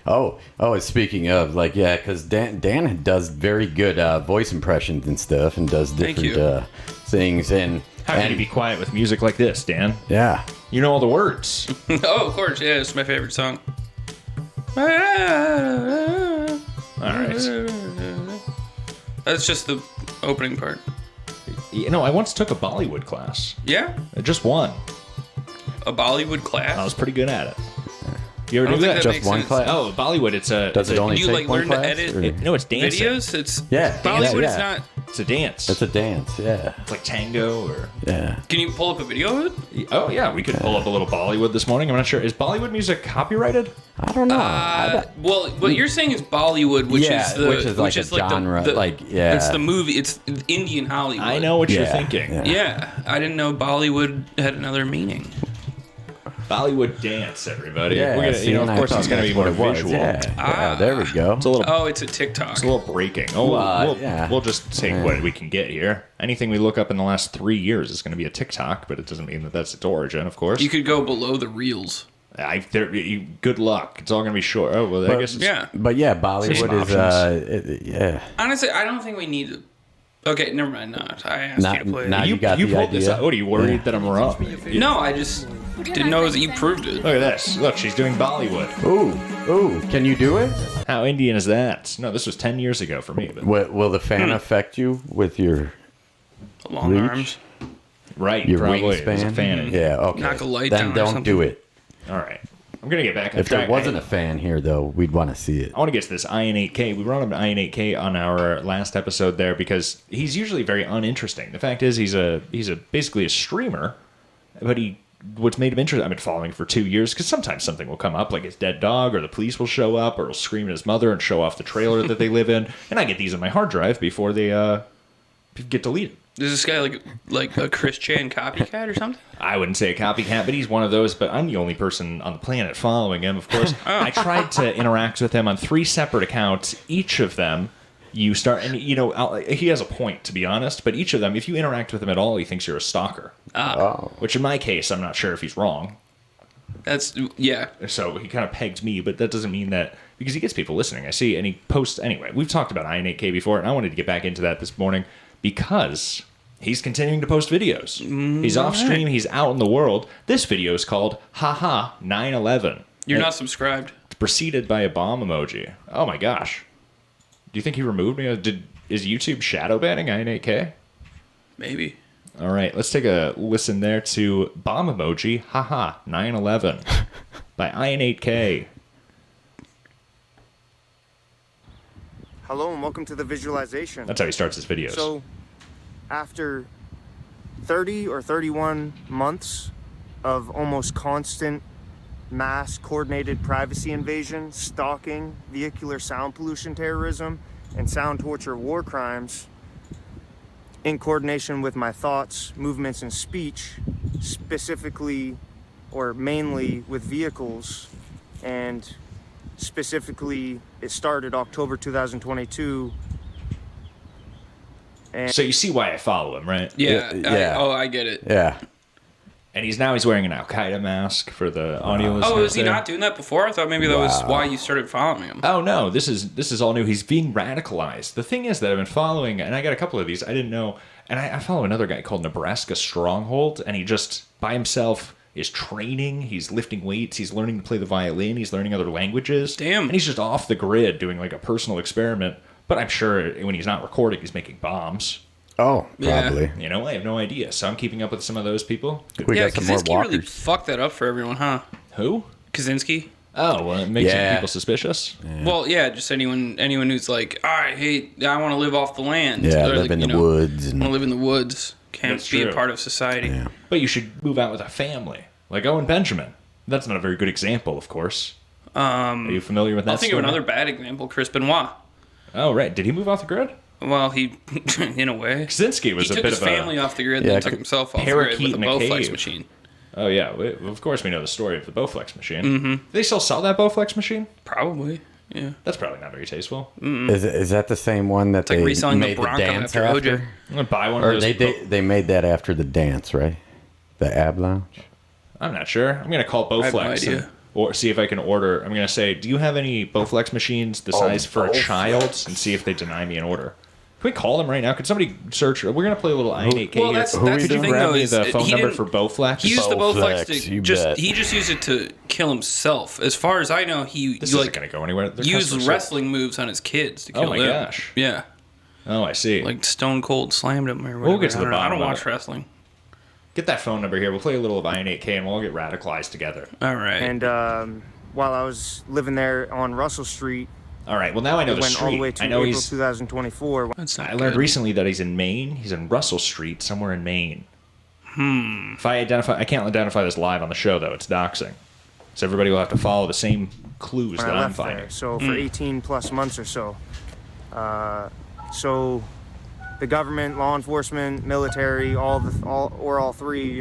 Oh, and speaking of, like, yeah, because Dan does very good voice impressions and stuff, and does Thank different things. And How can you be quiet with music like this, Dan? Yeah, you know all the words. Oh, of course. Yeah, it's my favorite song. All right. That's just the opening part. You know, I once took a Bollywood class. Yeah? Just one. A Bollywood class? I was pretty good at it. You ever I don't do think that? that makes sense. Oh, Bollywood. It's a. Does it only you take like one learn class, to edit or- No, it's dancing. videos? It's Yeah, Bollywood yeah. is not. It's a dance. It's a dance, yeah. It's like tango or. Yeah. Can you pull up a video of it? Oh yeah, we could pull up a little Bollywood this morning. I'm not sure. Is Bollywood music copyrighted? I don't know. Well, what you're saying is Bollywood, which Yeah, is the which is like a genre, the, like, yeah. It's the movie. It's Indian Hollywood. I know what you're Yeah, thinking. yeah. Yeah, I didn't know Bollywood had another meaning. Bollywood dance, everybody. Yeah, We're gonna, see, you know, and of I course, thought it's going to be that's more what it was, visual. Yeah, there we go. It's a little. Oh, it's a TikTok. It's a little breaking. Oh, we'll just take what we can get here. Anything we look up in the last 3 years is going to be a TikTok, but it doesn't mean that that's its origin, of course. You could go below the reels. Good luck. It's all going to be short. Oh well, I guess. It's, Yeah. But yeah, Bollywood is, yeah. Honestly, I don't think we need to. Okay, never mind. Not. I asked Not- you to play. not- it. you got the pulled this idea? out. What are you worried Yeah. that I'm wrong? No, I just didn't know that you proved it. Look at this. Look, she's doing Bollywood. Ooh, can you do it? How Indian is that? No, this was 10 years ago for me. But Will the fan affect you with your Long reach? arms. right, Your probably. There's a wingspan? fan in Yeah, okay. Knock a light then down or don't something. do it. All right. I'm going to get back on If track. there wasn't a fan here, though, we'd want to see it. I want to get to this Ian 8K. We brought up Ian 8K on our last episode there because he's usually very uninteresting. The fact is, he's basically a streamer, but what's made him interesting. I've been following him for 2 years because sometimes something will come up, like his dead dog, or the police will show up, or he'll scream at his mother and show off the trailer that they live in, and I get these on my hard drive before they get deleted. Is this guy like a Chris Chan copycat or something? I wouldn't say a copycat, but he's one of those. But I'm the only person on the planet following him, of course. I tried to interact with him on 3 separate accounts. Each of them, you start, and you know, he has a point, to be honest. But each of them, if you interact with him at all, he thinks you're a stalker. Oh. Which in my case, I'm not sure if he's wrong. That's yeah. So he kind of pegged me, but that doesn't mean that because he gets people listening. I see, and he posts anyway. We've talked about Iron8K before, and I wanted to get back into that this morning because he's continuing to post videos. He's off stream. He's out in the world. This video is called Haha 9/11. You're not subscribed. It's preceded by a bomb emoji. Oh my gosh. Do you think he removed me? Is YouTube shadow banning Iron8K? Maybe. All right, let's take a listen there to bomb emoji, haha, 9/11 by Iron8K. Hello and welcome to the visualization. That's how he starts his videos. So, after 30 or 31 months of almost constant mass coordinated privacy invasion, stalking, vehicular sound pollution terrorism, and sound torture war crimes, in coordination with my thoughts, movements, and speech, specifically or mainly with vehicles, and specifically it started October 2022. And so you see why I follow him, right? Yeah. I get it. Yeah. And he's wearing an Al-Qaeda mask for the audio listeners. Oh, was he there. not doing that before? I thought maybe that was why you started following him. Oh no, this is all new. He's being radicalized. The thing is that I've been following, and I got a couple of these I didn't know, and I follow another guy called Nebraska Stronghold, and he just by himself is training. He's lifting weights. He's learning to play the violin. He's learning other languages. Damn. And he's just off the grid doing like a personal experiment. But I'm sure when he's not recording, he's making bombs. Oh, probably. You know, I have no idea. So I'm keeping up with some of those people. We got some more Kaczynski really walkers. fucked that up for everyone, huh? Who? Kaczynski. Oh, well, it makes some people suspicious. Well, yeah, just anyone who's like, I want to live off the land. Yeah, Or live in the woods. Want to live in the woods. Can't That's be true. a part of society. Yeah. But you should move out with a family, like Owen Benjamin. That's not a very good example, of course. Are you familiar with that I'll think story? of another bad example, Chris Benoit. Oh, right. Did he move off the grid? Well, he, in a way. Kaczynski was he a took bit his of family off the grid, Yeah, then took himself off the grid parakeet with a in a Bowflex cave. machine. Oh, yeah. Of course we know the story of the Bowflex machine. Mm-hmm. Do they still sell that Bowflex machine? Probably, yeah. That's probably not very tasteful. Is that the same one that like they reselling the made the Bronco dance after after? OJ. I'm going to buy one Or of those. they made that after the dance, right? The Ab Lounge? I'm not sure. I'm going to call I have no Bowflex idea. or see if I can order. I'm going to say, do you have any Bowflex machines the size for a child? And see if they deny me an order. Can we call them right now? Could somebody search? We're going to play a little Iron8K Well, here. that's Could the you thing, grab though, me is the phone he number didn't- for Bowflex? He used the Bowflex you to bet. he just used it to kill himself. As far as I know, he This isn't going to go anywhere. Their used customers- wrestling moves on his kids to kill Oh my them. gosh. Yeah. Oh, I see. Like Stone Cold slammed him or whatever. We'll get to the I don't know. I bottom don't of watch it. wrestling. Get that phone number here. We'll play a little of Iron8K and we'll all get radicalized together. All right. And while I was living there on Russell Street, All right. Well, now I know it the went street. all the way to I know April he's. 2024. That's not I learned good. recently that he's in Maine. He's in Russell Street, somewhere in Maine. If I can't identify this live on the show though. It's doxing. So everybody will have to follow the same clues when that I I'm left finding. there. So for 18 plus months or so. So the government, law enforcement, military, all three,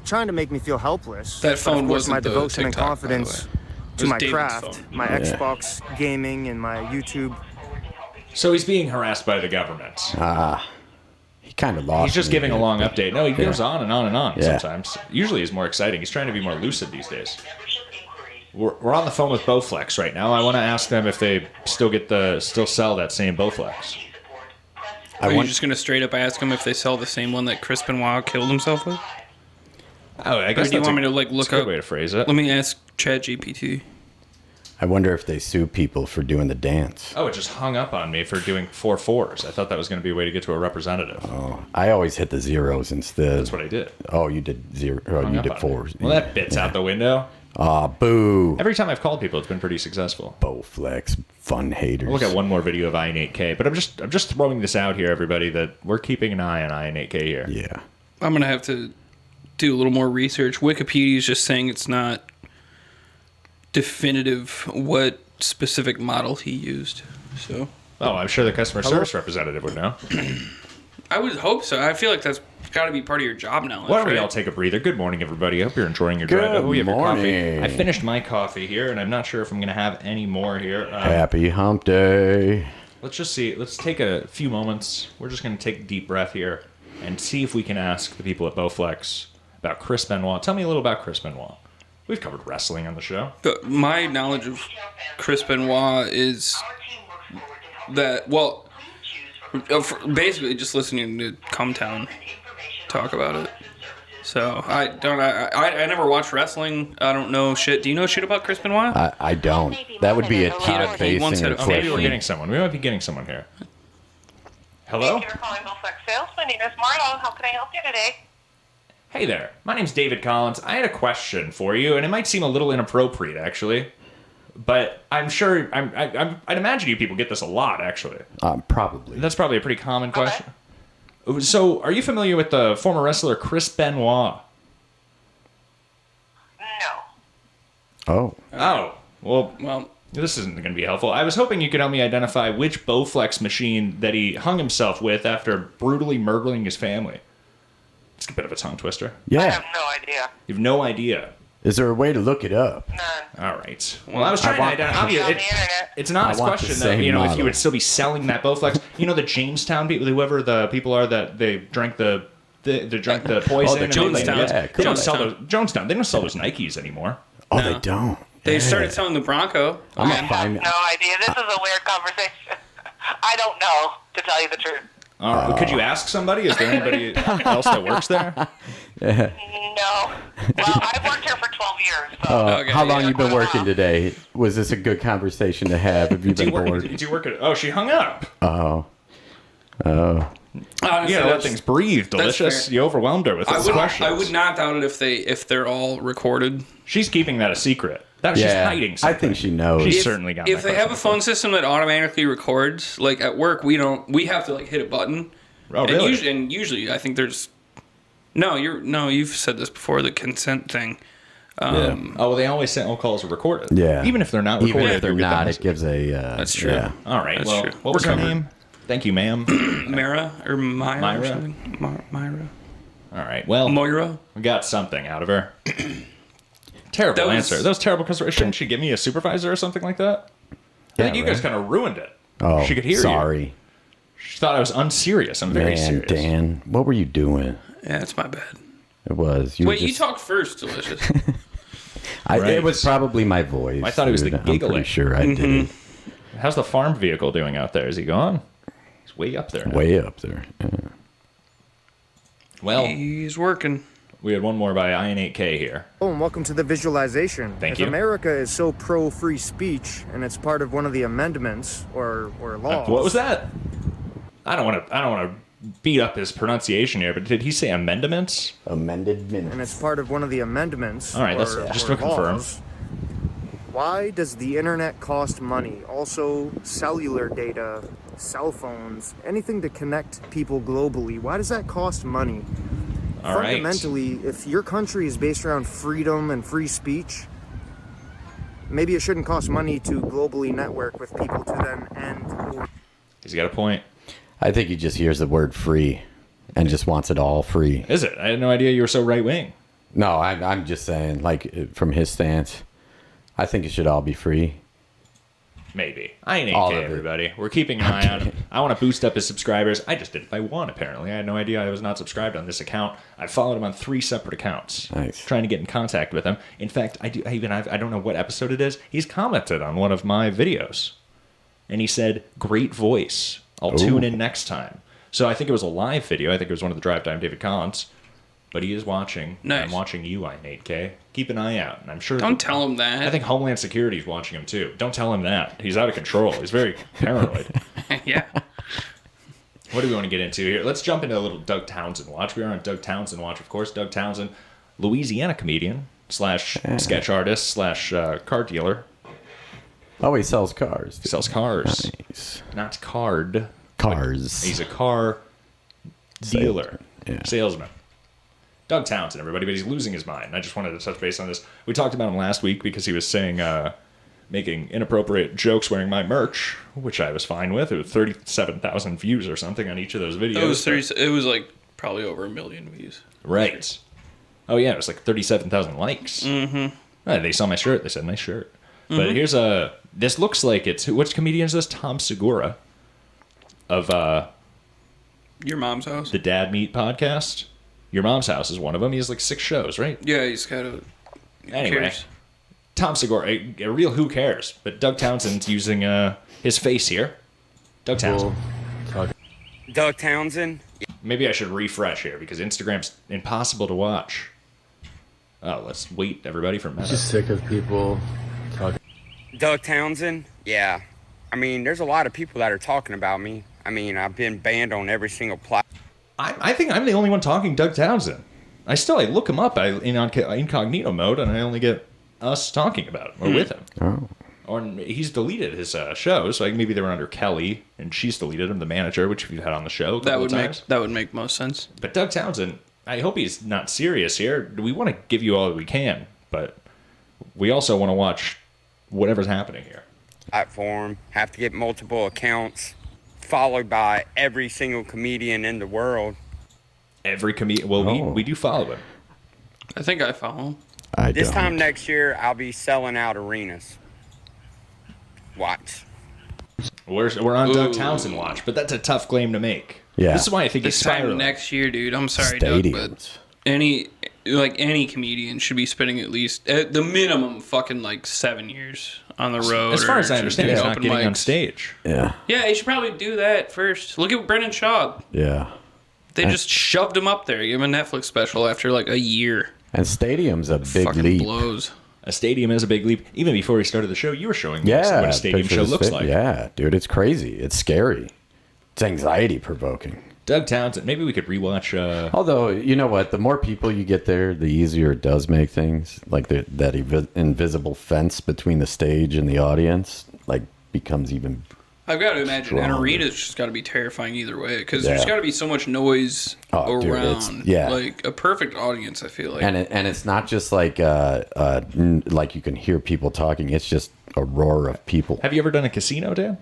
trying to make me feel helpless. That But phone of course, my wasn't the devotion and TikTok, by the confidence way. It to was my David's craft, phone. my Yeah. Xbox gaming, and my YouTube. So he's being harassed by the government. He kind of lost He's just me giving a bit, long but- update. No, he goes on and on and on Yeah. sometimes. Usually he's more exciting. He's trying to be more lucid these days. We're on the phone with Bowflex right now. I want to ask them if they still sell that same Bowflex. Are you just going to straight up ask him if they sell the same one that Chris Benoit killed himself with? Oh, I guess Or do you that's want a- me to like that's look a good up? way to phrase it. Let me ask ChatGPT. I wonder if they sue people for doing the dance. Oh, it just hung up on me for doing 4 4s. I thought that was going to be a way to get to a representative. Oh, I always hit the zeros instead. That's what I did. Oh, you did zero. Oh, Hung you up did on me. fours. Well, that bit's out the window. Ah, boo. Every time I've called people, it's been pretty successful. Bowflex, fun haters. We'll look at one more video of Iron8K, but I'm just throwing this out here, everybody, that we're keeping an eye on Iron8K here. Yeah. I'm going to have to do a little more research. Wikipedia is just saying it's not definitive what specific model he used. So. Oh, I'm sure the customer service representative would know. I would hope so. I feel like that's got to be part of your job knowledge. Why don't we right? all take a breather? Good morning, everybody. I hope you're enjoying your Good drive. I hope you have your morning. coffee. I finished my coffee here, and I'm not sure if I'm going to have any more here. Happy hump day. Let's just see. Let's take a few moments. We're just going to take a deep breath here and see if we can ask the people at Bowflex about Chris Benoit. Tell me a little about Chris Benoit. We've covered wrestling on the show. My knowledge of Chris Benoit is that, well, basically just listening to Cumtown talk about it. So I never watched wrestling. I don't know shit. Do you know shit about Chris Benoit? I don't. That would be a Todd-facing question. Maybe we're getting someone. We might be getting someone here. Hello? Thank you for calling Bowflex Sales. My name is Marlo. How can I help you today? Hey there. My name's David Collins. I had a question for you, and it might seem a little inappropriate, actually. But I'm sure, I'd imagine you people get this a lot, actually. Probably. That's probably a pretty common question. So, are you familiar with the former wrestler Chris Benoit? Oh. Oh. Well, this isn't going to be helpful. I was hoping you could help me identify which Bowflex machine that he hung himself with after brutally murdering his family. It's a bit of a tongue twister. Yeah. I have no idea. You have no idea. Is there a way to look it up? All right. Well, I was trying to identify. It's an honest question, though. You know, if you would still be selling that Bowflex. You know, the Jamestown people, whoever the people are that they drank the poison. the Jonestown. They don't sell those Jonestown. They don't sell those Nikes anymore. Oh, they don't. They started selling the Bronco. I'm gonna find No idea. This is a weird conversation. I don't know, to tell you the truth. All right. Could you ask somebody? Is there anybody else that works there? No. Well, I've worked here for 12 years. So. How long you been working today? Was this a good conversation to have? Have you been bored? Did you work at? Oh, she hung up. Oh. Honestly, Yeah, that thing's breathe. Delicious. You overwhelmed her with those questions. I would not doubt it if they're all recorded. She's keeping that a secret. She's hiding something. I think she knows. She's certainly got. If they have a phone system that automatically records, like at work, we have to like hit a button. Oh, really? And usually, I think there's. You've said this before, the consent thing. Oh, well, they always say all calls are recorded. Yeah. Even if they're not recorded. Even if they're not, it gives a. That's true. Yeah. All right. That's well, true. what was her name? Thank you, ma'am. Mara or Myra? Myra? Or something? Myra. All right. Well, Moira. We got something out of her. Terrible answer. That was terrible because shouldn't she give me a supervisor or something like that? I think you guys kind of ruined it. Oh, she could hear you. sorry. She thought I was unserious. I'm very serious. Dan, what were you doing? Yeah, it's my bad. It was. Wait, you talked first, Delicious. It was probably my voice. I thought it was the giggling. I'm pretty sure I did. How's the farm vehicle doing out there? Is he gone? He's way up there now. Way up there. Yeah. Well, he's working. We had one more by Ian8K here. Oh, and welcome to the visualization. Thank if you. America is so pro-free speech, and it's part of one of the amendments or laws. What was that? I don't want to beat up his pronunciation here, but did he say amendments? Amended minutes. And it's part of one of the amendments. All right, that's just to confirm. Why does the internet cost money? Also, cellular data, cell phones, anything to connect people globally. Why does that cost money? All right. Fundamentally, if your country is based around freedom and free speech, maybe it shouldn't cost money to globally network with people to then end. He's got a point. I think he just hears the word free and just wants it all free. Is it? I had no idea you were so right-wing. No, I'm just saying, like, from his stance, I think it should all be free. Maybe. I ain't 8K, everybody. We're keeping an eye on him. I want to boost up his subscribers. I just did it by one, apparently. I had no idea I was not subscribed on this account. I followed him on 3 separate accounts. Nice. Trying to get in contact with him. In fact, I don't know what episode it is. He's commented on one of my videos. And he said, great voice. I'll tune in next time. So I think it was a live video. I think it was one of the Drive Time David Collins. But he is watching. Nice. I'm watching you, Ian8K. Keep an eye out. And I'm sure. Don't tell him that. I think Homeland Security is watching him too. Don't tell him that. He's out of control. He's very paranoid. Yeah. What do we want to get into here? Let's jump into a little Doug Townsend watch. We are on Doug Townsend watch, of course. Doug Townsend, Louisiana comedian / sketch artist / car dealer. Oh, he sells cars. He sells cars. Nice. Not card. Cars. He's a car dealer. Salesman. Doug Townsend, everybody, but he's losing his mind. I just wanted to touch base on this. We talked about him last week because he was saying, making inappropriate jokes wearing my merch, which I was fine with. It was 37,000 views or something on each of those videos. It was like probably over 1 million views. Right. Oh, yeah, it was like 37,000 likes. Mm-hmm. They saw my shirt. They said, nice shirt. But here's this looks like it's, which comedian is this? Tom Segura of Your Mom's House. The Dad Meat podcast. Your Mom's House is one of them. He has like 6 shows, right? Yeah, he's got a. Anyway, cares? Tom Segura, a real who cares? But Doug Townsend's using his face here. Doug Townsend. Doug Townsend. Maybe I should refresh here because Instagram's impossible to watch. Oh, let's wait, everybody, for a minute. Just sick of people talking. Doug Townsend. Yeah. I mean, there's a lot of people that are talking about me. I mean, I've been banned on every single platform. I think I'm the only one talking Doug Townsend. I look him up in incognito mode, and I only get us talking about him or with him. Oh. Or he's deleted his shows. Like maybe they were under Kelly, and she's deleted him, the manager, which we've had on the show. That would make most sense. But Doug Townsend, I hope he's not serious here. We want to give you all that we can, but we also want to watch whatever's happening here. Platform, have to get multiple accounts, followed by every single comedian in the world. Every comedian? Well, we do follow him. I think I follow him. This time next year, I'll be selling out arenas. Watch. We're on Doug Townsend watch, but that's a tough claim to make. Yeah. This is why I think he's This time spiraling. next year, dude. I'm sorry, Doug, but any comedian should be spending at least at the minimum fucking like 7 years on the road. As far as I or understand, doing he's not open getting on mics. stage. Yeah. Yeah, he should probably do that first. Look at Brendan Schaub. Yeah. They just shoved him up there. Gave him a Netflix special after like a year. And stadium's a big Fucking leap. blows. A stadium is a big leap. Even before we started the show, you were showing me Yeah. what a stadium picture show of the looks sta- like. Yeah, dude, it's crazy. It's scary. It's anxiety provoking. Doug Townsend. Maybe we could rewatch. Although, you know what? The more people you get there, the easier it does make things. Like that invisible fence between the stage and the audience, like, becomes even. I've got to imagine an Stronger. arena's just got to be terrifying either way because Yeah. there's got to be so much noise Oh, dude, it's- around. yeah. Like a perfect audience, I feel like. And it's not just like like you can hear people talking. It's just a roar of people. Have you ever done a casino, Dan?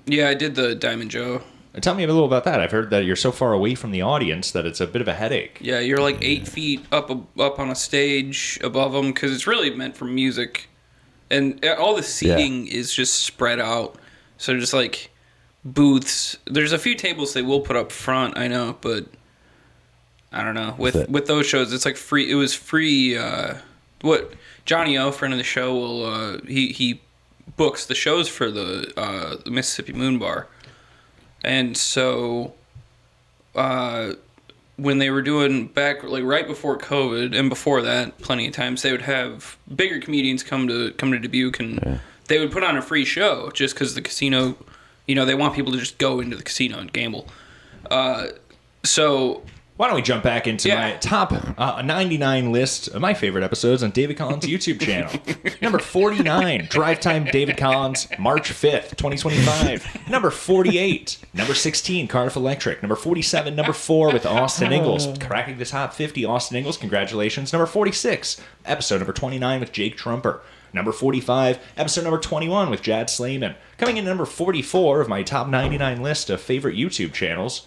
Yeah, I did the Diamond Joe. Tell me a little about that. I've heard that you're so far away from the audience that it's a bit of a headache. Yeah, you're like 8 feet up on a stage above them because it's really meant for music, and all the seating is just spread out. So just like booths. There's a few tables they will put up front, I know, but I don't know. With those shows, it's like free. It was free. What Johnny O, friend of the show, will he books the shows for the Mississippi Moon Bar. And so, when they were doing back like right before COVID and before that, plenty of times they would have bigger comedians come to Dubuque, and they would put on a free show just because the casino, they want people to just go into the casino and gamble. So why don't we jump back into my top 99 list of my favorite episodes on David Collins' YouTube channel. Number 49, Drive Time David Collins, March 5th, 2025. Number 48, number 16, Cardiff Electric. Number 47, number 4 with Austin Ingalls. Cracking the top 50, Austin Ingalls, congratulations. Number 46, episode number 29 with Jake Trumper. Number 45, episode number 21 with Jad Slayman. Coming in number 44 of my top 99 list of favorite YouTube channels.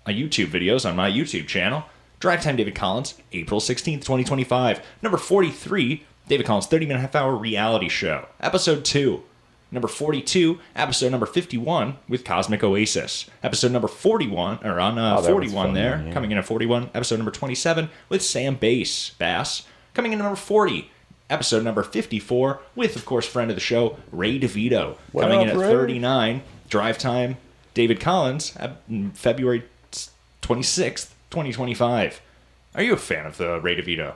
YouTube videos on my YouTube channel. Drive Time David Collins, April 16th, 2025. Number 43, David Collins 30-minute half-hour reality show, episode 2. Number 42, episode number 51 with Cosmic Oasis. Episode number 41, or on 41 there. Yeah. Coming in at 41, episode number 27 with Sam Bass. Coming in at number 40, episode number 54 with, of course, friend of the show, Ray DeVito. Coming in at 39, Drive Time David Collins, February 26th, 2025. Are you a fan of the Ray DeVito?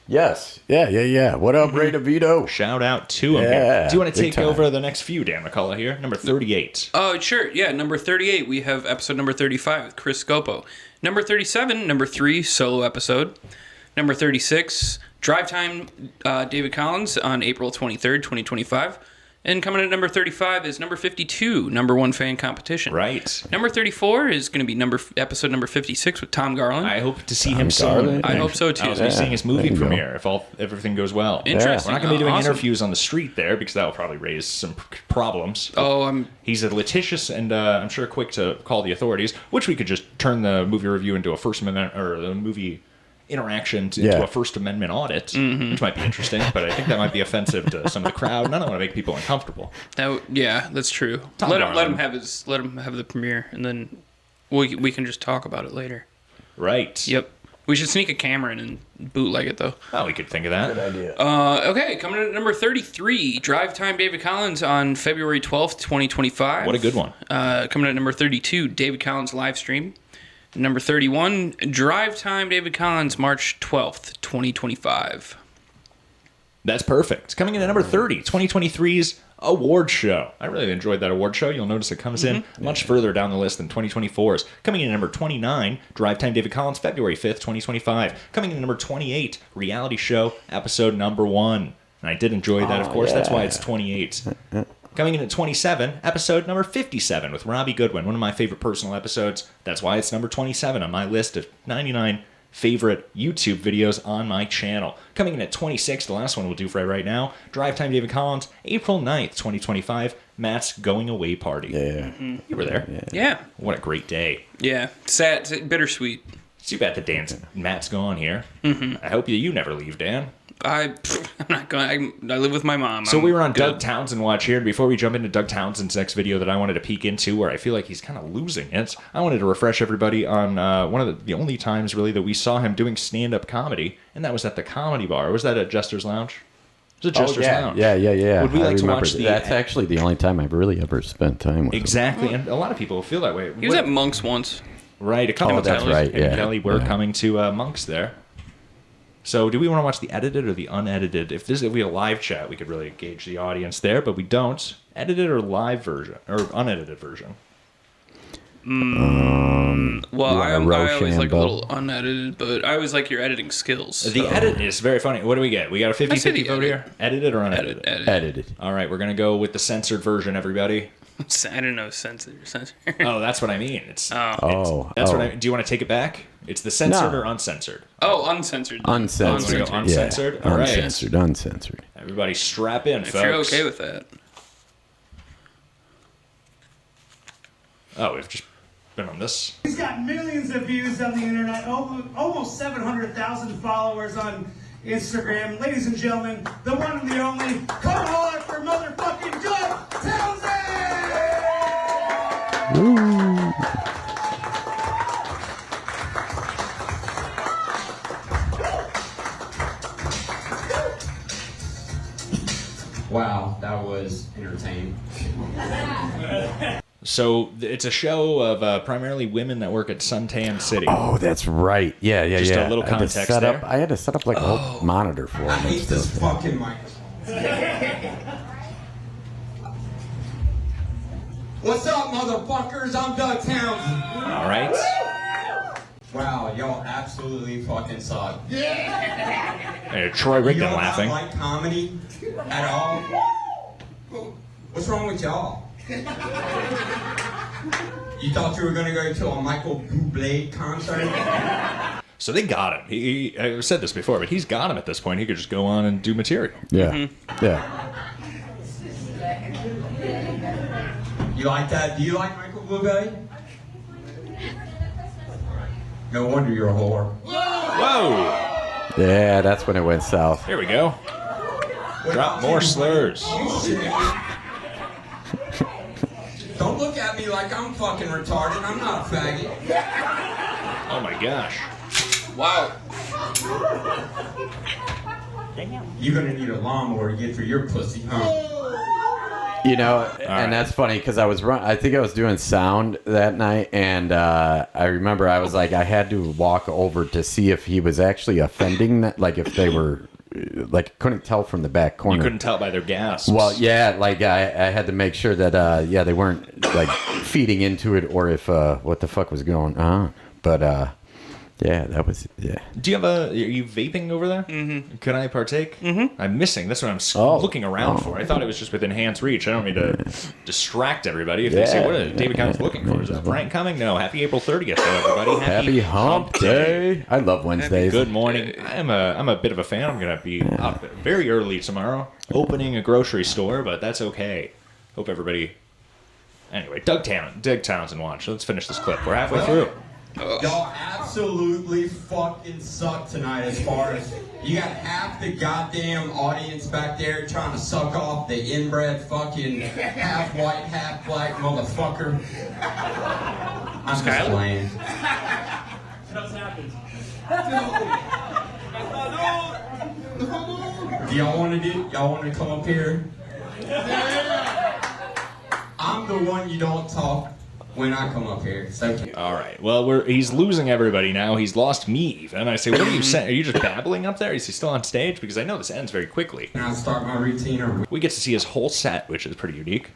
Yes. Yeah. What up, Ray DeVito? Shout out to him. Yeah, Do you want to big take time. over the next few, Dan McCullough here? Number 38. Oh, sure. Yeah, number 38, we have episode number 35 with Chris Scopo. Number 37, number 3, solo episode. Number 36, Drive Time David Collins on April 23rd, 2025. And coming at number 35 is number 52, number 1 fan competition. Right. Number 34 is going to be episode number 56 with Tom Garland. I hope to see him soon. I hope so too. I'll be seeing his movie premiere if everything goes well. Interesting. We're not going to be doing Awesome. interviews on the street there because that will probably raise some problems. Oh, he's a litigious and I'm sure quick to call the authorities, which we could just turn the movie review into a First Amendment or the movie interaction into a First Amendment audit, which might be interesting, but I think that might be offensive to some of the crowd, and I don't want to make people uncomfortable. That's true. Let him have the premiere, and then we can just talk about it later. Right. Yep. We should sneak a camera in and bootleg it, though. Oh, we could think of that. Good idea. Okay, coming in at number 33, Drive Time David Collins on February 12th, 2025. What a good one. Coming in at number 32, David Collins live stream. Number 31, Drive Time David Collins, March 12th, 2025. That's perfect. Coming in at number 30, 2023's award show. I really enjoyed that award show. You'll notice it comes in much further down the list than 2024's. Coming in at number 29, Drive Time David Collins, February 5th, 2025. Coming in at number 28, reality show, episode number 1. And I did enjoy that, of course. That's why it's 28. Coming in at 27, episode number 57 with Robbie Goodwin, one of my favorite personal episodes. That's why it's number 27 on my list of 99 favorite YouTube videos on my channel. Coming in at 26, the last one we'll do for right now, Drive Time David Collins, April 9th, 2025, Matt's going away party. Yeah. You were there. Yeah. What a great day. Yeah. Sad, bittersweet. It's too bad that Matt's gone here. I hope you never leave, Dan. I'm not going. I live with my mom. So we were on Doug Townsend watch here, and before we jump into Doug Townsend's next video that I wanted to peek into, where I feel like he's kind of losing it, I wanted to refresh everybody on one of the only times really that we saw him doing stand-up comedy, and that was at the Comedy Bar. Was that at Jester's Lounge? It was at Jester's Lounge. Yeah. Would we like to watch That's actually the only time I've really ever spent time with him. Exactly, and a lot of people feel that way. He was at Monk's once. Right, a couple of times. That's right, And Kelly were coming to Monk's there. So do we want to watch the edited or the unedited? If we had a live chat, we could really engage the audience there, but we don't. Edited or live version, or unedited version? Well, I always like a little unedited, but I always like your editing skills. The edit is very funny. What do we get? We got a 50-50 vote here? Edited or unedited? Edited. All right, we're going to go with the censored version, everybody. I don't know, censored. Oh, that's what I mean. That's Oh. what I. Do you want to take it back? It's the censored or uncensored? Oh, uncensored. Uncensored. Go uncensored? Yeah. All right. Uncensored. Everybody strap in, If folks. you're okay with that. Oh, we've just been on this. He's got millions of views on the internet, almost 700,000 followers on Instagram. Ladies and gentlemen, the one and the only, come on for motherfucking Doug Townsend! Wow, that was entertaining. So it's a show of primarily women that work at Suntan City. Oh, that's right. Yeah. Just a little context there. I had to set up like a whole monitor for him. I hate this fucking mic. What's up, motherfuckers? I'm Doug Townsend. All right. Wow, y'all absolutely fucking suck. Hey, Troy Rigdon y'all laughing. Not like comedy at all? What's wrong with y'all? You thought you were gonna go to a Michael Bublé concert? So they got him. I've said this before, but he's got him at this point. He could just go on and do material. Yeah. Yeah. You like that? Do you like Michael Bublé? No wonder you're a whore. Whoa! Yeah, that's when it went south. Here we go. Drop more slurs. Don't look at me like I'm fucking retarded. I'm not a faggot. Oh my gosh. Wow. You're gonna need a lawnmower to get through your pussy, huh? You know, and that's funny because I think I was doing sound that night, and I remember I was like, I had to walk over to see if he was actually offending that, like if they were, like couldn't tell from the back corner. You couldn't tell by their gasps. Well, yeah, like I had to make sure that, they weren't like feeding into it or if, what the fuck was going on. But, yeah, that was, yeah. Do you have are you vaping over there? Mm-hmm. Can I partake? Mm-hmm. I'm missing. That's what I'm looking around for. I thought it was just within hand's reach. I don't mean to distract everybody. If they say, what is David Collins looking for? Is that Frank coming? No. Happy April 30th, though, everybody. Happy hump day. I love Wednesdays. Good morning. I'm a bit of a fan. I'm going to be up very early tomorrow, opening a grocery store, but that's okay. Hope everybody... Anyway, Doug Townsend watch. Let's finish this clip. We're halfway through. Y'all absolutely fucking suck tonight as far as you got half the goddamn audience back there trying to suck off the inbred fucking half white, half black motherfucker. I'm just playing. Do y'all want to do? Y'all want to come up here? I'm the one you don't talk when I come up here. So. All right. Well, he's losing everybody now. He's lost me even. I say, what are you saying? Are you just babbling up there? Is he still on stage? Because I know this ends very quickly. Can I start my routine? Or we get to see his whole set, which is pretty unique.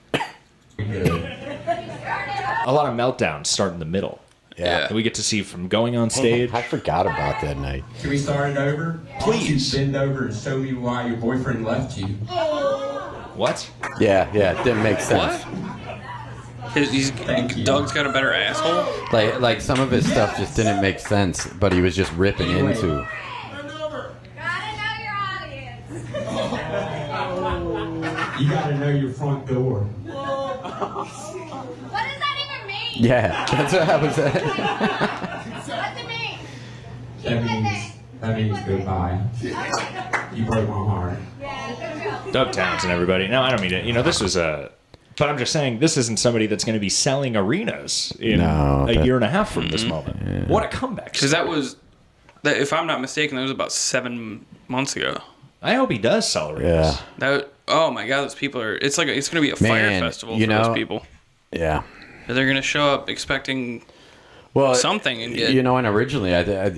A lot of meltdowns start in the middle. Yeah. And we get to see from going on stage. I forgot about that night. Can we start it over? Please. Bend over and show me why your boyfriend left you. What? Yeah, it didn't make sense. Doug's got a better asshole? Like some of his stuff just didn't make sense, but he was just ripping into. You gotta know your front door. What does that even mean? Yeah, that's what I was saying. What's it mean? That means goodbye. You broke my heart. Doug Townsend, everybody. Now, I don't mean it. This was a... But I'm just saying, this isn't somebody that's going to be selling arenas in a year and a half from this moment. Yeah. What a comeback. Because if I'm not mistaken, that was about 7 months ago. I hope he does sell arenas. Yeah. Oh my God, those people are... It's going to be a fire festival for those people. Yeah. They're going to show up expecting... something and get... And originally I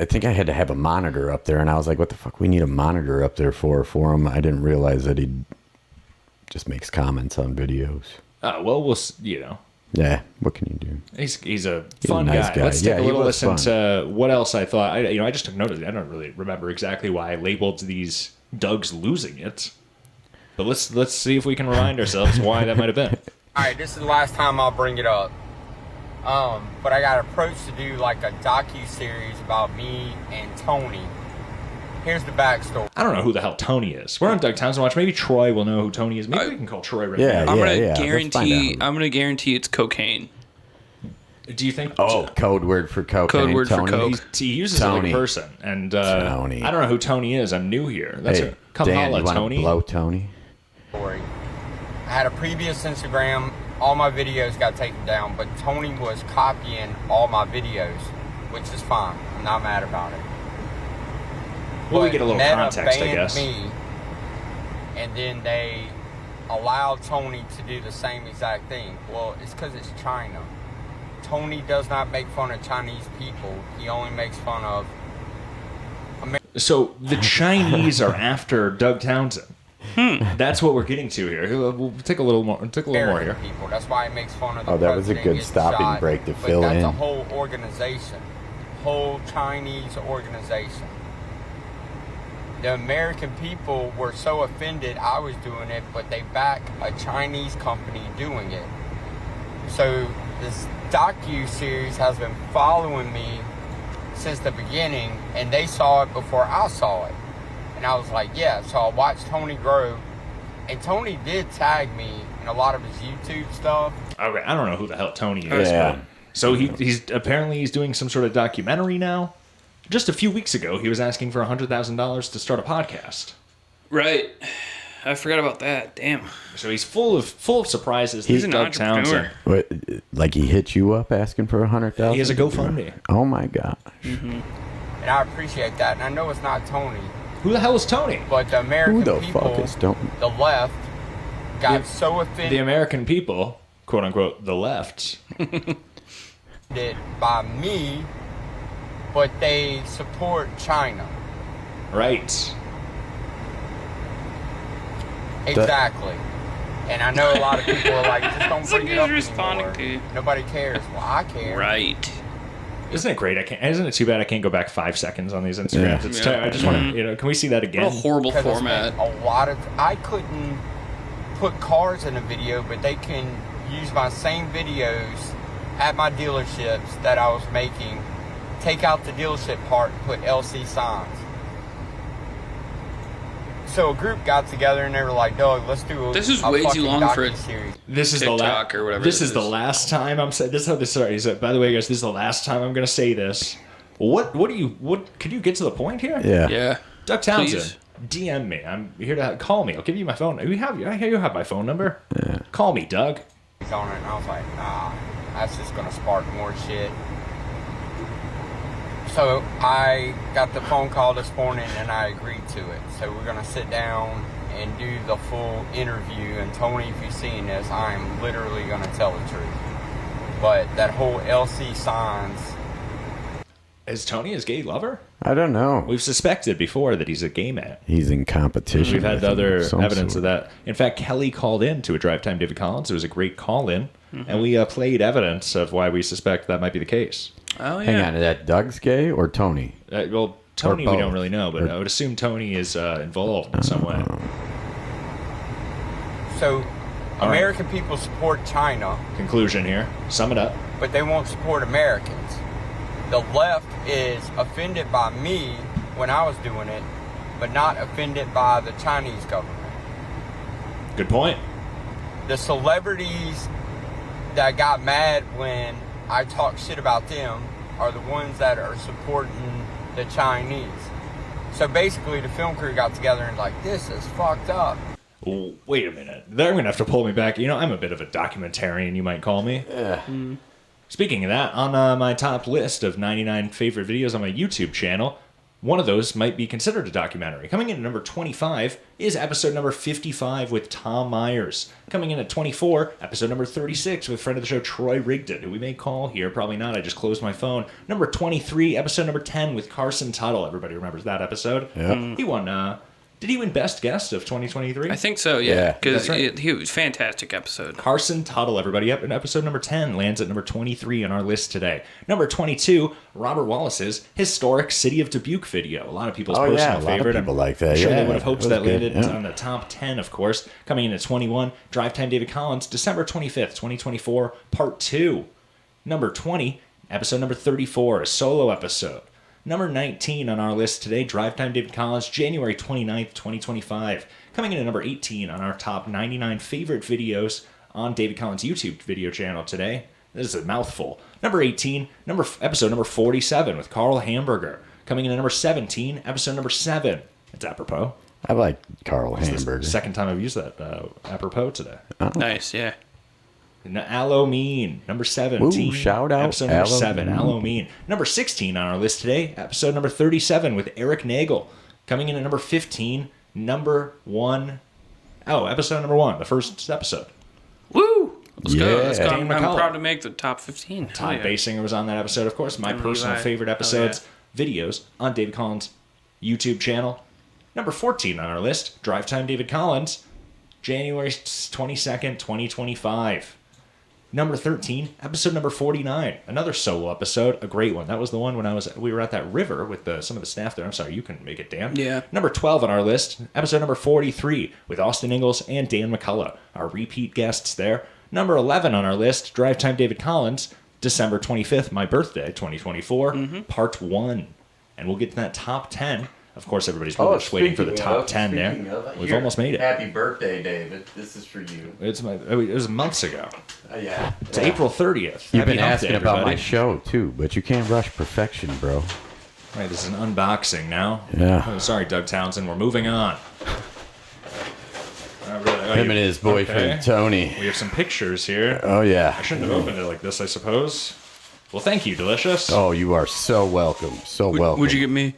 think I had to have a monitor up there, and I was like, what the fuck we need a monitor up there for him? I didn't realize that he just makes comments on videos. We'll Yeah, what can you do? He's a fun nice guy. Let's take a little listen fun. to what else I thought. I just took note of it. I don't really remember exactly why I labeled these Doug's losing it. But let's see if we can remind ourselves why that might have been. All right, this is the last time I'll bring it up. But I got approached to do like a docu-series about me and Tony. Here's the backstory. I don't know who the hell Tony is. We're on Doug Townsend Watch. Maybe Troy will know who Tony is. Maybe we can call Troy right now. I'm gonna guarantee it's cocaine. Do you think? Code word for cocaine. Code word Tony. for coke. He uses it like a person, and Tony. I don't know who Tony is. I'm new here. Come Dan, holla, you wanna Tony. blow Tony. I had a previous Instagram. All my videos got taken down, but Tony was copying all my videos, which is fine. I'm not mad about it. Well, we get a little Meta context, I banned guess. me, and then they allowed Tony to do the same exact thing. Well, it's because it's China. Tony does not make fun of Chinese people. He only makes fun of So the Chinese are after Doug Townsend. That's what we're getting to here. We'll take a little more. Take a little more here. people. That's why he makes fun of the Oh, that was a president good getting stopping shot, break to but fill that's in. a whole organization, whole Chinese organization. The American people were so offended I was doing it, but they back a Chinese company doing it. So this docu-series has been following me since the beginning, and they saw it before I saw it. And I was like, yeah. So I watched Tony grow, and Tony did tag me in a lot of his YouTube stuff. Okay, I don't know who the hell Tony is. Yeah. But, so he's apparently doing some sort of documentary now. Just a few weeks ago, he was asking for $100,000 to start a podcast. Right. I forgot about that. Damn. So he's full of surprises. He's an Doug entrepreneur. Townsend. What, like he hit you up asking for $100,000? He has a GoFundMe. Oh my gosh. And I appreciate that. And I know it's not Tony. Who the hell is Tony? But the American Who the people, fuck is Tony? the left, got so offended The American people, quote unquote, the left. by me, but they support China. Right. Exactly. And I know a lot of people are like, just don't bring it up anymore. to. Nobody cares. Well, I care. Right. Isn't it great? Isn't it too bad I can't go back 5 seconds on these Instagrams? Yeah. It's I just want to, can we see that again? What a horrible Because I format. spent a lot of. I couldn't put cars in a video, but they can use my same videos at my dealerships that I was making. Take out the dealership part and put LC signs. So a group got together and they were like, "Doug, let's do a This is a way too fucking long for a docu-series." This is TikTok or whatever This it is the is. last time I'm saying. This is how this started. He said, by the way, guys, this is the last time I'm going to say this. What could you get to the point here? Yeah. Yeah. Doug Townsend, DM me. I'm here to call me. I'll give you my phone. You have my phone number. Yeah. Call me, Doug. On it, and I was like, "Nah, that's just gonna spark more shit." So I got the phone call this morning and I agreed to it. So we're going to sit down and do the full interview. And Tony, if you're seeing this, I'm literally going to tell the truth. But that whole LC Signs. Is Tony his gay lover? I don't know. We've suspected before that he's a gay man. He's in competition. We've had with other him of some evidence sort. of that. In fact, Kelly called in to a Drive Time David Collins. It was a great call-in. And we played evidence of why we suspect that might be the case. Oh, yeah. Hang on, is that Doug's gay or Tony? Well, Tony Or we don't both. really know, but I would assume Tony is involved in some way. So All right. American people support China, Conclusion here. Sum it up. but they won't support Americans. The left is offended by me when I was doing it, but not offended by the Chinese government. Good point. The celebrities that got mad when I talked shit about them are the ones that are supporting the Chinese. So basically the film crew got together and like, this is fucked up. Wait a minute. They're going to have to pull me back. You know, I'm a bit of a documentarian, you might call me. Speaking of that, on my top list of 99 favorite videos on my YouTube channel, one of those might be considered a documentary. Coming in at number 25 is episode number 55 with Tom Myers. Coming in at 24, episode number 36 with friend of the show Troy Rigdon, who we may call here. Probably not. I just closed my phone. Number 23, episode number 10 with Carson Tuttle. Everybody remembers that episode? Yep. He won... Did he win Best Guest of 2023? I think so, yeah. Because That's right. he was a fantastic episode. Carson Tuttle, everybody. Up in episode number 10 lands at number 23 on our list today. Number 22, Robert Wallace's historic City of Dubuque video. A lot of people's Oh, personal yeah, a lot of favorite. people like that, I'm sure yeah. they would have hoped That that was good, landed yeah. on the top 10, of course. Coming in at 21, Drive Time David Collins, December 25th, 2024, Part 2. Number 20, episode number 34, a solo episode. Number 19 on our list today, Drive Time David Collins, January 29th, 2025. Coming in at number 18 on our top 99 favorite videos on David Collins' YouTube video channel today. This is a mouthful. Number 18, episode number 47 with Carl Hamburger. Coming in at number 17, episode number 7. It's apropos. I like Carl It's the Hamburger. second time I've used that apropos today. Nice, yeah. Halloween, number 17. Ooh, shout out, Episode number 7, Halloween. Halloween. Number 16 on our list today, episode number 37 with Eric Nagel. Coming in at number 15, number 1. Oh, episode number 1, the first episode. Woo! Let's go. Let's go. Dan I'm McCullough. proud to make the top 15. Todd Basinger was on that episode, of course. My And personal Levi. favorite Oh, episodes, videos on David Collins' YouTube channel. Number 14 on our list, Drive Time David Collins, January 22nd, 2025. Number 13, episode number 49, another solo episode, a great one. That was the one when we were at that river with some of the staff there. I'm sorry, you couldn't make it, Dan. Yeah. Number 12 on our list, episode number 43 with Austin Ingalls and Dan McCullough, our repeat guests there. Number 11 on our list, Drive Time David Collins, December 25th, my birthday, 2024, part 1. And we'll get to that top 10. Of course, everybody's just waiting for the top 10 there. We've almost made it. Happy birthday, David. This is for you. It was months ago. Yeah. It's April 30th. You've been Happy hump asking day, about my everybody. show, too, but you can't rush perfection, bro. Right, this is an unboxing now. Yeah. Oh, sorry, Doug Townsend. We're moving on. Him and his boyfriend, Tony. We have some pictures here. Oh, yeah. I shouldn't have opened it like this, I suppose. Well, thank you, Delicious. Oh, you are so welcome. So welcome. What'd you get me?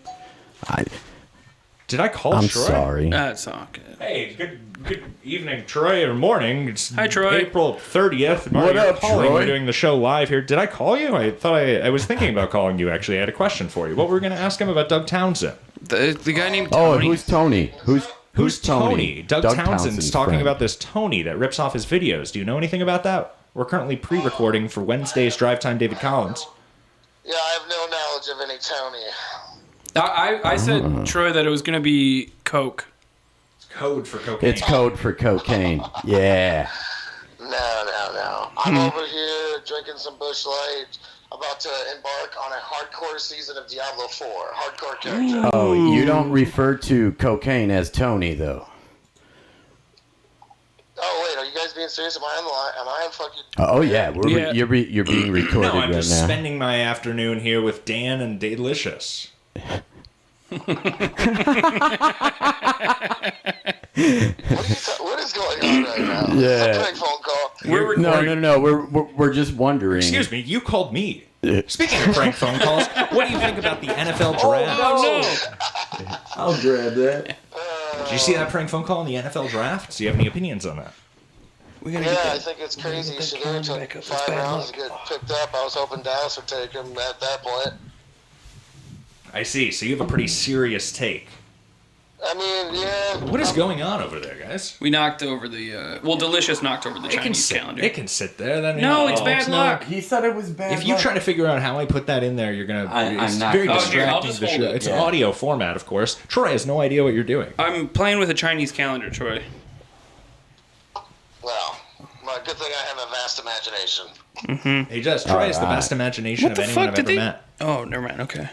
Did I call I'm Troy? sorry. That's all good. Hey, good evening, Troy, or morning. It's Hi, Troy. April 30th. What You're up, calling. Troy? We're doing the show live here. Did I call you? I thought I was thinking about calling you, actually. I had a question for you. What were we going to ask him about Doug Townsend? The guy named Oh, Tony. who's Tony? Who's Tony? Doug Townsend's Townsend's talking friend. about this Tony that rips off his videos. Do you know anything about that? We're currently pre-recording for Wednesday's Drive Time David Collins. Yeah, I have no knowledge of any Tony. I said, Troy, that it was going to be Coke. It's code for cocaine. It's code for cocaine. Yeah. No. I'm over here drinking some Busch Light, about to embark on a hardcore season of Diablo 4. Hardcore character. Oh, you don't refer to cocaine as Tony, though. Oh, wait, are you guys being serious? Am I on the line? Am I on fucking... Oh, yeah. You're being recorded No, I'm right just now. spending my afternoon here with Dan and Delicious. What is going on right now? Yeah. I'm getting a phone call. No. We're just wondering. Excuse me, you called me. Speaking of prank phone calls, what do you think about the NFL draft? Oh, no. I'll grab that. Did you see that prank phone call in the NFL draft? Do you have any opinions on that? I think it's crazy. Shadur took 5 rounds to get picked up. I was hoping Dallas would take him at that point. I see. So you have a pretty serious take. I mean, yeah. What is going on over there, guys? We knocked over the. Delicious knocked over the Chinese calendar. It can sit there. Then no, it's bad luck. He said it was bad. If you try to figure out how I put that in there, you're gonna. It's very distracting. The show. It's an audio format, of course. Troy has no idea what you're doing. I'm playing with a Chinese calendar, Troy. Well, good thing I have a vast imagination. Mm-hmm. He does. Troy has the best imagination of anyone I've ever met. Oh, never mind. Okay.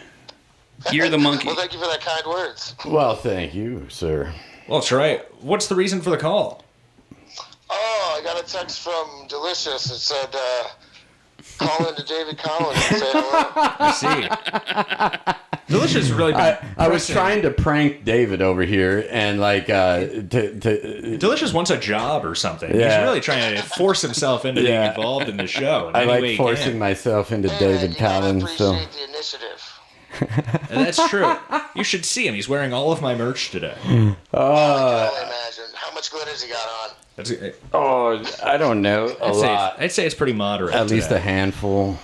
You're the monkey. Well, thank you for that kind words. Well, thank you, sir. Well, Troy, what's the reason for the call? Oh, I got a text from Delicious. It said, call into David Collins and say hello. I see. Delicious really. I was trying to prank David over here, and Delicious wants a job or something. Yeah. He's really trying to force himself into being involved in the show. I like forcing myself into David Collins. So. The initiative. And that's true. You should see him. He's wearing all of my merch today. I can only imagine. How much glitter's he got on? I don't know. I'd say it's pretty moderate. At least today. a handful.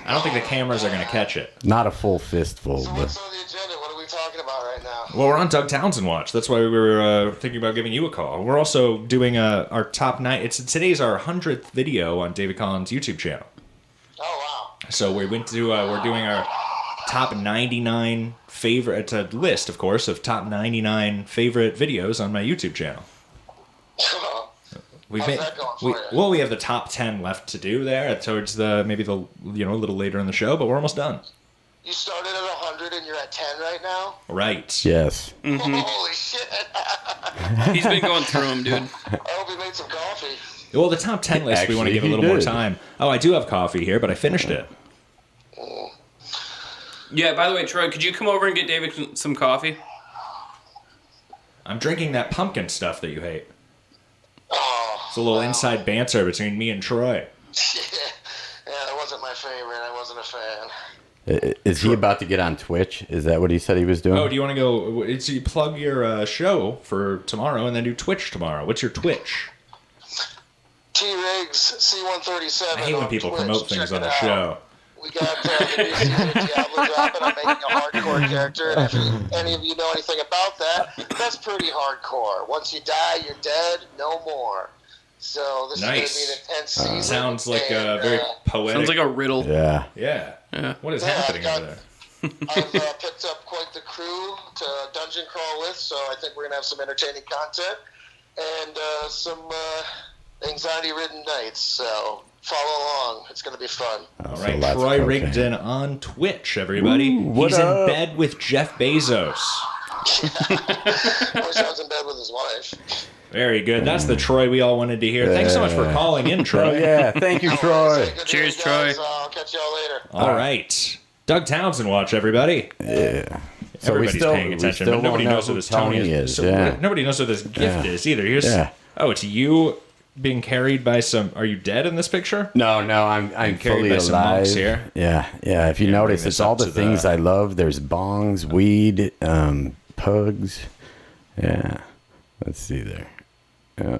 I don't think the cameras are going to catch it. Not a full fistful, but. What's on the agenda? What are we talking about right now? Well, we're on Doug Townsend Watch. That's why we were thinking about giving you a call. We're also doing our top 9. Today's our 100th video on David Collins' YouTube channel. Oh wow! So we went to we're doing our top 99 favorite. It's a list, of course, of top 99 favorite videos on my YouTube channel. We have the top 10 left to do there towards the a little later in the show, but we're almost done. You started at 100 and you're at 10 right now? Right. Yes. Mm-hmm. Holy shit. He's been going through them, dude. I hope he made some coffee. Well, the top 10 list, we want to give a little more time. Oh, I do have coffee here, but I finished it. Yeah, by the way, Troy, could you come over and get David some coffee? I'm drinking that pumpkin stuff that you hate. It's a little inside banter between me and Troy. Yeah, that wasn't my favorite. I wasn't a fan. Is he about to get on Twitch? Is that what he said he was doing? Oh, do you want to go? You plug your show for tomorrow and then do Twitch tomorrow. What's your Twitch? T-Riggs C137. I hate when people promote things on the show. We got the new season of Diablo dropping. I'm making a hardcore character, and if any of you know anything about that, that's pretty hardcore. Once you die, you're dead, no more. So this is going to be an intense season. Sounds like a very poetic. Sounds like a riddle. Yeah. Yeah. What is happening over there? I've picked up quite the crew to dungeon crawl with, so I think we're going to have some entertaining content and some anxiety-ridden nights. So follow along. It's going to be fun. All right, Troy Rigdon on Twitch, everybody. He's in bed with Jeff Bezos. I wish I was in bed with his wife. Very good. That's the Troy we all wanted to hear. Thanks so much for calling in, Troy. Yeah, thank you, Troy. Cheers, Troy. I'll catch y'all later. All right. Doug Townsend watch, everybody. Yeah. So Everybody's paying attention, but nobody knows who this Tony is. Nobody knows who this gift is either. Oh, it's you being carried by some. Are you dead in this picture? No, I'm fully by some alive. monks here. Yeah. If you notice, it's all the things I love. There's bongs, weed, pugs. Yeah. Let's see there. Yeah.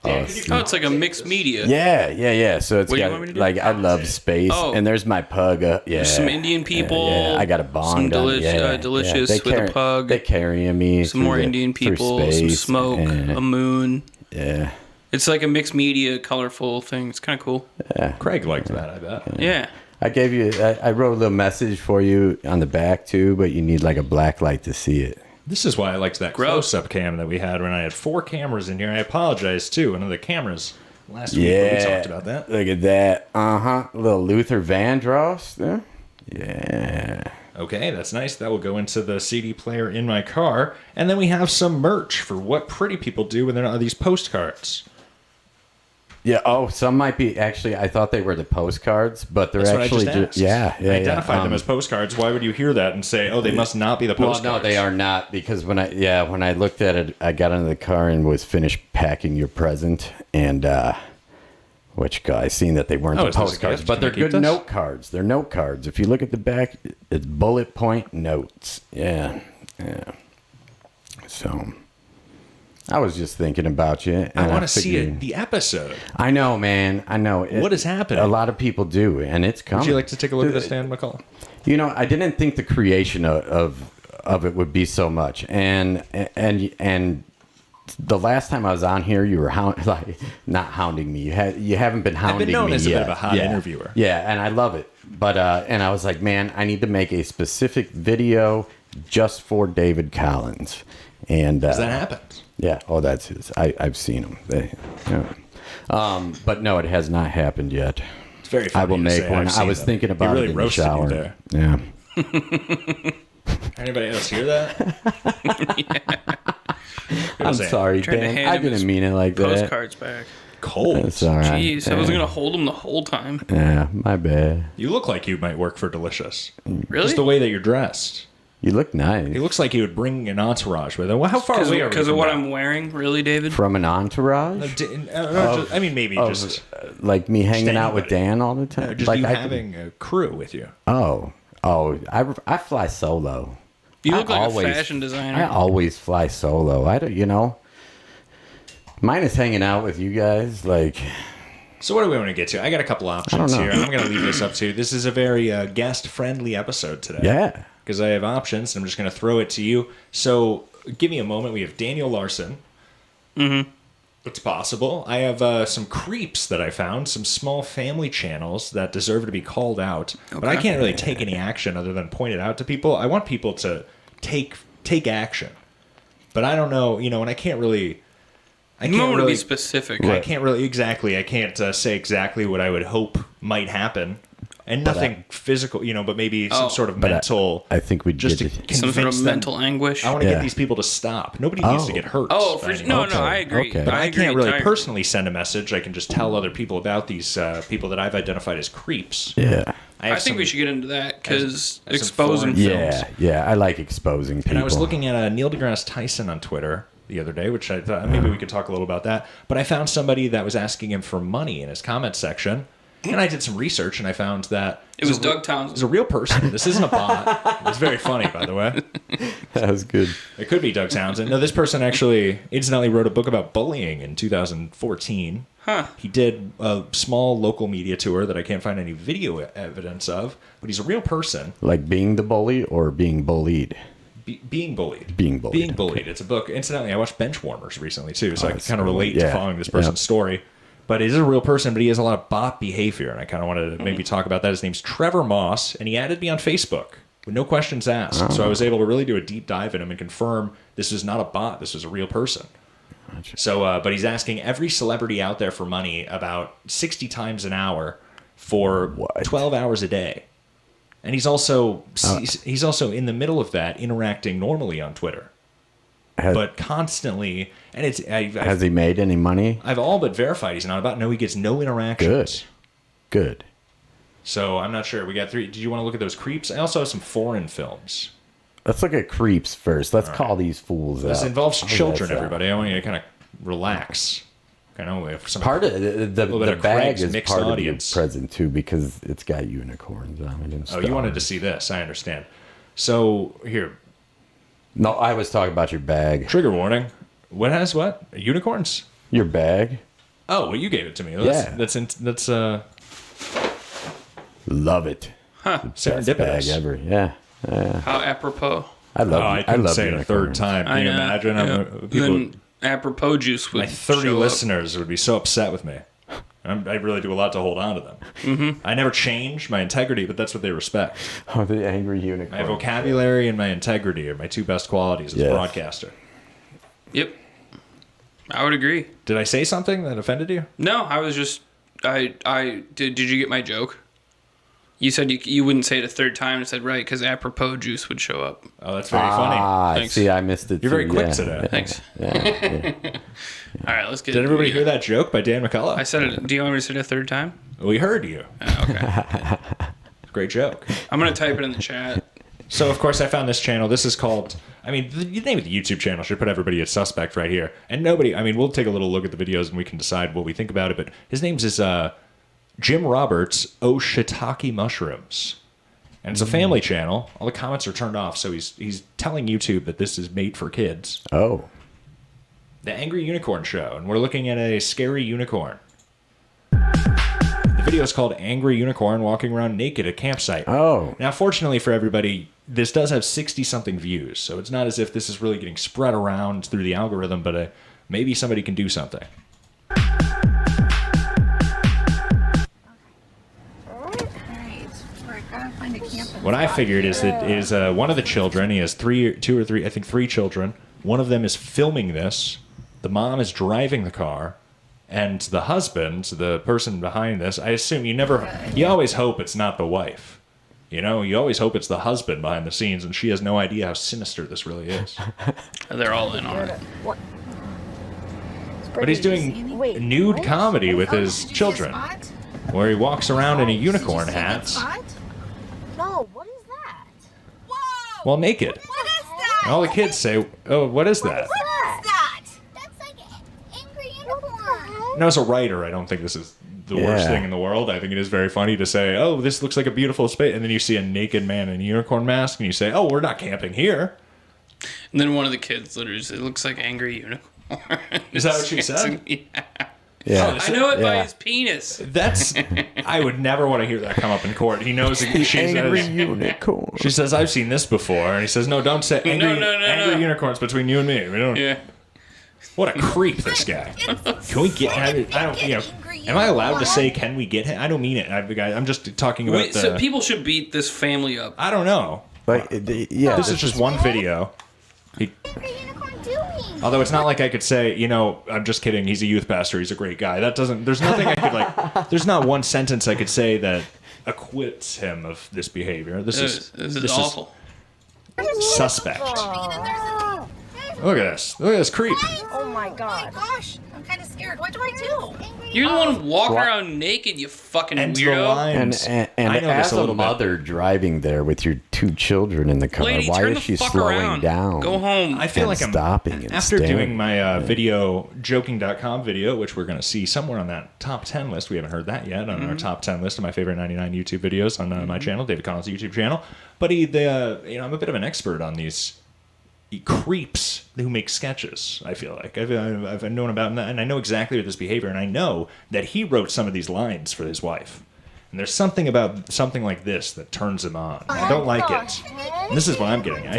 Oh, it's like a mixed media. Yeah. So it's What do you got want me to do? like I love space, and there's my pug. Yeah, There's some Indian people. Yeah, I got a bong. Delicious They with a pug. They carrying me. Some more Indian people. Some smoke. A moon. Yeah. It's like a mixed media, colorful thing. It's kind of cool. Yeah. Craig liked that, I bet. Yeah. I gave you. I wrote a little message for you on the back too, but you need like a black light to see it. This is why I liked that close-up cam that we had when I had 4 cameras in here. I apologize, too. One of the cameras last week when we talked about that. Look at that. Little Luther Vandross there. Yeah. Okay, that's nice. That will go into the CD player in my car. And then we have some merch for what pretty people do when they're on these postcards. Yeah. Oh, some might be actually. I thought they were the postcards, but they're actually just yeah. I identified them as postcards. Why would you hear that and say, "Oh, they must not be the postcards"? Well, no, they are not, because when I looked at it, I got into the car and was finished packing your present, and Which I seen that they weren't Oh, the is this a postcards, gift? but Can they're I keep good this? note cards. They're note cards. If you look at the back, it's bullet point notes. Yeah. So I was just thinking about you. And I want to see figured- the episode. I know, man. I know. What is happening? A lot of people do, and it's coming. Would you like to take a look at this, Dan McCullough? You know, I didn't think the creation of it would be so much, and the last time I was on here, you were not hounding me. You haven't been hounding me. I've been known me as a yet. bit of a hot interviewer. Yeah, and I love it. But and I was like, man, I need to make a specific video just for David Collins. And Does that happen? Yeah. Oh, that's his. I've seen him. But no, it has not happened yet. It's very funny I will to make say, one. I've I seen was them. thinking He about really it in the roasted you shower. there. Yeah. Anybody else hear that? I'm sorry, Trying to Dan. hand I him his didn't mean it like that. postcards back. Cold. It's all right. Jeez, I was going to hold them the whole time. Yeah, my bad. You look like you might work for Delicious. Really? Just the way that you're dressed. You look nice. He looks like he would bring an entourage with him. Well, how far away are we Because of from what that? I'm wearing, really, David? From an entourage? I mean, maybe just like me hanging just out with anybody. Dan all the time. just like you I could- having a crew with you. Oh, I fly solo. You look I like a fashion designer. I always fly solo. I don't, mine is hanging out with you guys. Like, So what do we want to get to? I got a couple options I don't here. know. I'm going to leave this up to you. This is a very guest-friendly episode today. Yeah. Because I have options, and I'm just going to throw it to you. So give me a moment. We have Daniel Larson. Mm-hmm. It's possible. I have some creeps that I found, some small family channels that deserve to be called out. But I Okay. can't really take any action other than point it out to people. I want people to take action. But I don't know, and I can't really... You don't want to be specific. I can't really I can't say exactly what I would hope might happen, and But nothing physical, but maybe some sort of But mental. I think we'd just to get convince Some sort of them. mental anguish. I want to Yeah. get these people to stop. Nobody needs to Oh. get hurt. Oh, by for, any no, means. I agree. Okay. But I can't really agree. personally send a message. I can just tell other people about these people that I've identified as creeps. Yeah. I think we should get into that because I have some exposing foreign films. Yeah. I like exposing people. And I was looking at Neil deGrasse Tyson on Twitter the other day, which I thought maybe we could talk a little about that. But I found somebody that was asking him for money in his comment section. And I did some research, and I found that It was Doug Townsend. It's a real person. This isn't a bot. It's very funny, by the way. That was good. It could be Doug Townsend. No, this person actually incidentally wrote a book about bullying in 2014. Huh. He did a small local media tour that I can't find any video evidence of, but he's a real person. Like being the bully or being bullied? Being bullied. Being bullied. Being bullied. It's a book. Incidentally, I watched Benchwarmers recently, too, so I can that's kind of cool. relate Yeah. to following this person's Yep. story. But he is a real person, but he has a lot of bot behavior, and I kind of wanted to maybe talk about that. His name's Trevor Moss, and he added me on Facebook with no questions asked. Oh. So I was able to really do a deep dive in him and confirm this is not a bot, this is a real person. So, but he's asking every celebrity out there for money about 60 times an hour for 12 hours a day. And he's also he's also in the middle of that interacting normally on Twitter, but constantly. And it's Has he made any money? I've all but verified he's not about. No, he gets no interactions. Good. So I'm not sure. We got 3. Did you want to look at those creeps? I also have some foreign films. Let's look at creeps first. Let's call these fools This out. involves How's children. that sound? Everybody, I want you to kind of relax. I know if some Part of little the bit of bag Craig's is mixed part audience. of your present too because it's got unicorns on it and stuff. Oh, you wanted to see this? I understand. So here, No, I was talking about your bag. trigger warning. What has what? Unicorns? Your bag. Oh, well, you gave it to me. Yeah. That's Love it. Huh. Best bag Serendipitous. ever. Yeah. How apropos. I love. Oh, I I couldn't love say it a third unicorns. time. Can I you know. imagine? Yeah. People, Then apropos juice would my 30 show up. listeners would be so upset with me. I really do a lot to hold on to them. Mm-hmm. I never change my integrity, but that's what they respect. Oh, the angry unicorn. My vocabulary and my integrity are my two best qualities as Yes. a broadcaster. Yep. I would agree. Did I say something that offended you? No, I was just did you get my joke? You said you wouldn't say it a third time and said right because apropos juice would show up. Oh, that's very funny. Thanks. See, I missed it. You're very too. quick Yeah, today. yeah, Thanks. yeah. All right, let's get. Did everybody hear that joke by Dan McCullough? I said it. Do you want me to say it a third time? We heard you. Okay. Great joke. I'm gonna type it in the chat. So, of course, I found this channel. This is called, I mean, the name of the YouTube channel should put everybody as suspect right here. And nobody, I mean, we'll take a little look at the videos and we can decide what we think about it. But his name is Jim Roberts, Shiitake Mushrooms. And it's a family channel. All the comments are turned off, so he's telling YouTube that this is made for kids. Oh. The Angry Unicorn Show, and we're looking at a scary unicorn. The video is called Angry Unicorn Walking Around Naked at Campsite. Oh. Now, fortunately for everybody, this does have 60-something views, so it's not as if this is really getting spread around through the algorithm, but maybe somebody can do something. What I figured is that one of the children, he has three children. One of them is filming this. The mom is driving the car, and the husband, the person behind this, I assume you always hope it's not the wife. You know, you always hope it's the husband behind the scenes, and she has no idea how sinister this really is. They're all in on it. But he's doing nude comedy with his children, where he walks around in a unicorn hat. No, what is that? Well, naked. What is that? And all the kids say, "Oh, what is that?" What is that? That's like Angry Unicorn. Now, as a writer, I don't think this is the worst thing in the world. I think it is very funny to say, "Oh, this looks like a beautiful space," and then you see a naked man in a unicorn mask, and you say, "Oh, we're not camping here." And then one of the kids literally said, "It looks like Angry Unicorn." Is that what she said? Yeah. Yeah. I know it by his penis. That's. I would never want to hear that come up in court. He knows that she Angry says. Unicorn. She says, "I've seen this before," and he says, "No, don't say angry unicorns between you and me. We don't." Yeah. What a creep, this guy. Can we get? I don't. You know. Am I allowed to say? Can we get him? I don't mean it. I'm just talking about. Wait, so people should beat this family up. I don't know. Like, yeah. This is just one video. Although it's not like I could say, you know, I'm just kidding. He's a youth pastor. He's a great guy. That doesn't. There's nothing I could like. There's not one sentence I could say that acquits him of this behavior. This is awful. Suspect. Look at this. Look at this creep. Oh my god. Oh my gosh. I'm kind of scared. What do I do? You're the one walking around naked, you fucking weirdo. And as a mother driving there with your two children in the car, Lady, why turn is the she fuck slowing around. down? Go home. I feel like I'm stopping and after staring. doing my video joking.com video, which we're going to see somewhere on that top 10 list. We haven't heard that yet on our top 10 list of my favorite 99 YouTube videos on my channel, David Collins' YouTube channel. But you know, I'm a bit of an expert on these creeps who make sketches. I feel like I've known about him, and I know exactly this behavior, and I know that he wrote some of these lines for his wife. And there's something about something like this that turns him on. I don't like it. And this is what I'm getting at.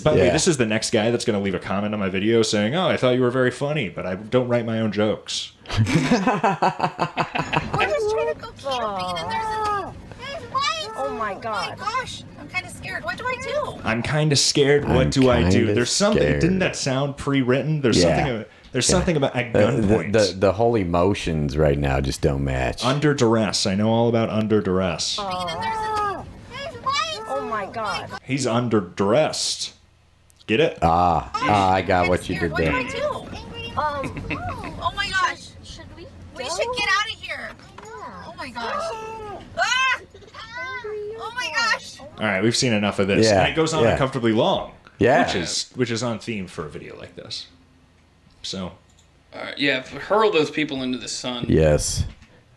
By the way, this is the next guy that's going to leave a comment on my video saying, "Oh, I thought you were very funny, but I don't write my own jokes." We're just trying to go camping and there's a... Oh my god. Oh my gosh. I'm kind of scared. What do I do? I'm kind of scared. What do I do? kinda There's something. scared. Didn't that sound pre-written? There's something. There's something about at gunpoint. The whole emotions right now just don't match. Under duress. I know all about under duress. Oh my god. He's under duressed. Get it? I got what you did What do I there. do? Oh my gosh. Should we? We should get out of here. Oh my gosh. Ah! Oh my gosh. All right, we've seen enough of this, Yeah, and it goes on yeah. uncomfortably long. Yeah. which is on theme for a video like this. So, Yeah, hurl those people into the sun. Yes.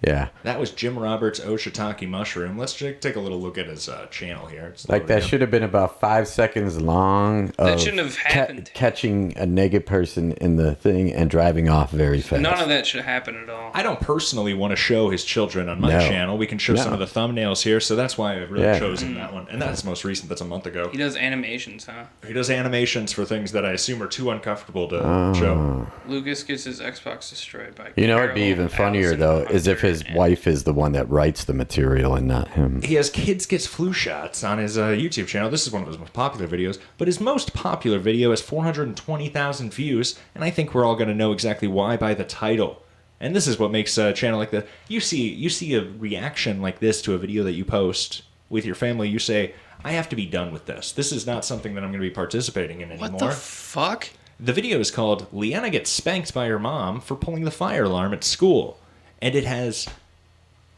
Yeah. that was Jim Roberts' Shiitake Mushroom. Let's take a little look at his channel here. It's Like that should have been about 5 seconds long. That of shouldn't have happened. Catching a naked person in the thing and driving off very fast. None of that should happen at all. I don't personally want to show his children on my No. channel. We can show some of the thumbnails here, so that's why I've really Yeah. chosen that one. And that's most recent. That's a month ago. He does animations, huh? He does animations for things that I assume are too uncomfortable to Oh. show. Lucas gets his Xbox destroyed by You know what'd be Carol, even funnier, Allison, though, is if his wife is the one that writes the material and not him. He has Kids Gets Flu Shots on his YouTube channel. This is one of his most popular videos, but his most popular video has 420,000 views, and I think we're all going to know exactly why by the title. And this is what makes a channel like that. You see a reaction like this to a video that you post with your family. You say, "I have to be done with this. This is not something that I'm going to be participating in anymore." What the fuck? The video is called "Leanna Gets Spanked by Her Mom for Pulling the Fire Alarm at School," and it has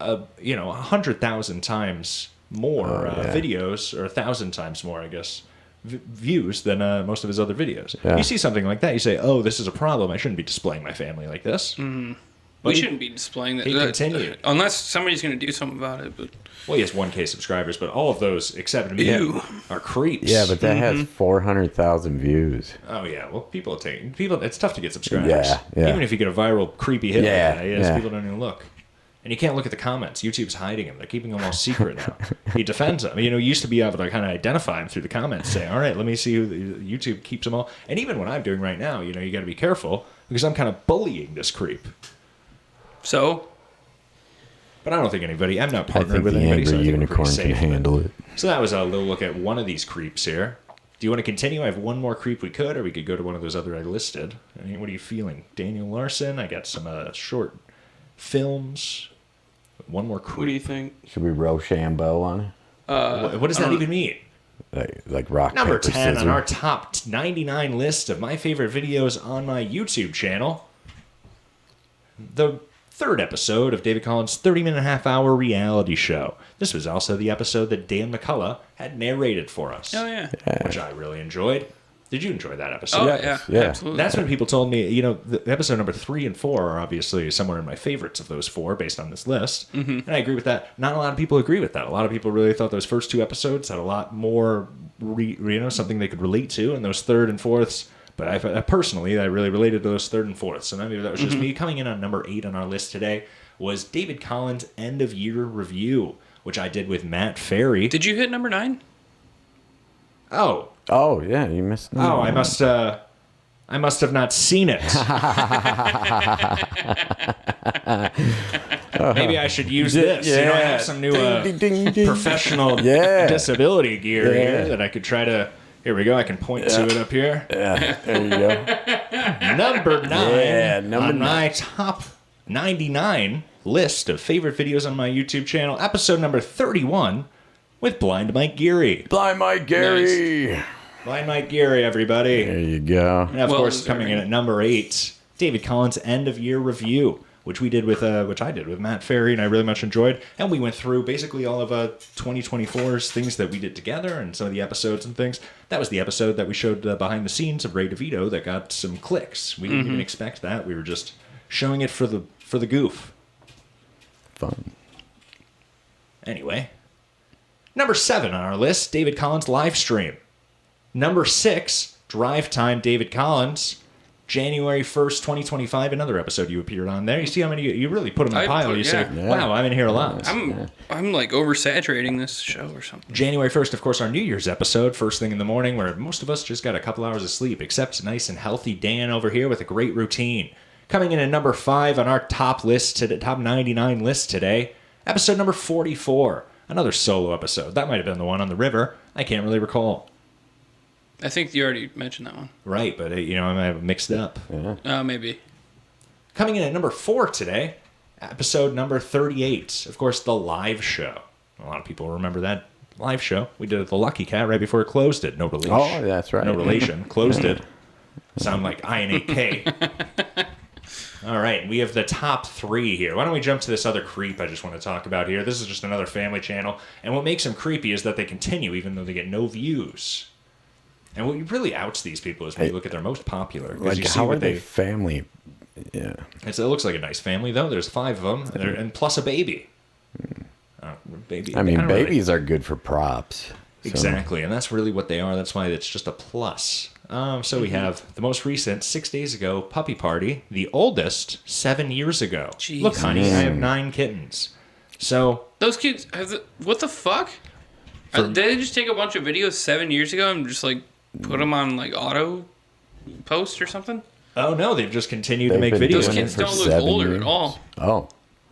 100,000 times more videos, or 1,000 times more, I guess, views than most of his other videos. Yeah. You see something like that, you say, "Oh, this is a problem. I shouldn't be displaying my family like this." Mm. But We shouldn't be displaying that. He continued. Unless somebody's going to do something about it. But Well, he has 1K subscribers, but all of those, except me, Ew. are creeps. Yeah, but that has 400,000 views. Oh yeah, well, people take people. It's tough to get subscribers. Yeah. Even if you get a viral creepy hit Yeah, like that, yes, yeah. people don't even look. And you can't look at the comments. YouTube's hiding them. They're keeping them all secret now. He defends them. You used to be able to kind of identify them through the comments. Say, all right, let me see who YouTube keeps them all. And even what I'm doing right now, you got to be careful because I'm kind of bullying this creep. So. But I don't think anybody. I'm not I partnered think with the anybody. So angry I think we're pretty unicorn can safe. handle it. So that was a little look at one of these creeps here. Do you want to continue? I have one more creep we could, or we could go to one of those other I listed. I mean, what are you feeling? Daniel Larson. I got some short films. One more creep. What do you think? Should we Rochambeau on it? What does that even mean? Like rock, Number paper, 10 on scissors. our top 99 list of my favorite videos on my YouTube channel. The third episode of David Collins' 30-minute-and-a-half-hour reality show. This was also the episode that Dan McCullough had narrated for us. Oh, yeah. Which I really enjoyed. Did you enjoy that episode? Oh, yeah. Absolutely. That's when people told me, the episode number 3 and 4 are obviously somewhere in my favorites of those 4 based on this list. Mhm. And I agree with that. Not a lot of people agree with that. A lot of people really thought those first 2 episodes had a lot more, something they could relate to, and those third and fourths. But I personally, I really related to those third and fourths. So maybe that was just me. Coming in on number 8 on our list today was David Collins' End of Year Review, which I did with Matt Ferry. Did you hit number 9? Oh yeah, you missed. Oh, I must have not seen it. Maybe I should use this. I have some new professional disability gear here that I could try to. Here we go. I can point to it up here. Yeah, there you go. Number 9 number on 9. my top 99 list of favorite videos on my YouTube channel. Episode number 31 with Blind Mike Geary. Blind Mike Geary. Nice. Blind Mike Geary, everybody. There you go. And of course, coming in at number 8, David Collins' End of Year Review, which I did with Matt Ferry, and I really much enjoyed. And we went through basically all of 2024's things that we did together, and some of the episodes and things. That was the episode that we showed behind the scenes of Ray DeVito that got some clicks. We didn't even expect that. We were just showing it for the goof. Fun. Anyway, number 7 on our list, David Collins live stream. Number 6, Drive Time David Collins. January 1st, 2025, another episode you appeared on there. You see how many, you really put them in a pile. You say, wow, I'm in here a lot. I'm like oversaturating this show or something. January 1st, of course, our New Year's episode, first thing in the morning, where most of us just got a couple hours of sleep, except nice and healthy Dan over here with a great routine. Coming in at number 5 on our top 99 list today, episode number 44, another solo episode. That might have been the one on the river. I can't really recall. I think you already mentioned that one. Right, but I might have mixed up. Maybe. Coming in at number 4 today, episode number 38. Of course, the live show. A lot of people remember that live show. We did it at the Lucky Cat right before it closed it. No relation. Oh, that's right. No relation. Closed it. Sound like INAK. All right, we have the top 3 here. Why don't we jump to this other creep I just want to talk about here. This is just another family channel. And what makes them creepy is that they continue even though they get no views. And what really outs these people is when you look at their most popular. Like, you see how what are they family? Yeah. It looks like a nice family, though. There's 5 of them, and plus a baby. Baby. I mean, don't really- babies are good for props. So- Exactly, and that's really what they are. That's why it's just a plus. So we have the most recent, 6 days ago, puppy party. The oldest, 7 years ago. Jeez. Look, honey, I have 9 kittens. So Those kids what the fuck? Did they just take a bunch of videos 7 years ago and just like put them on like auto post or something? Oh no, they've just continued to make videos. Those kids don't look older at all. Oh.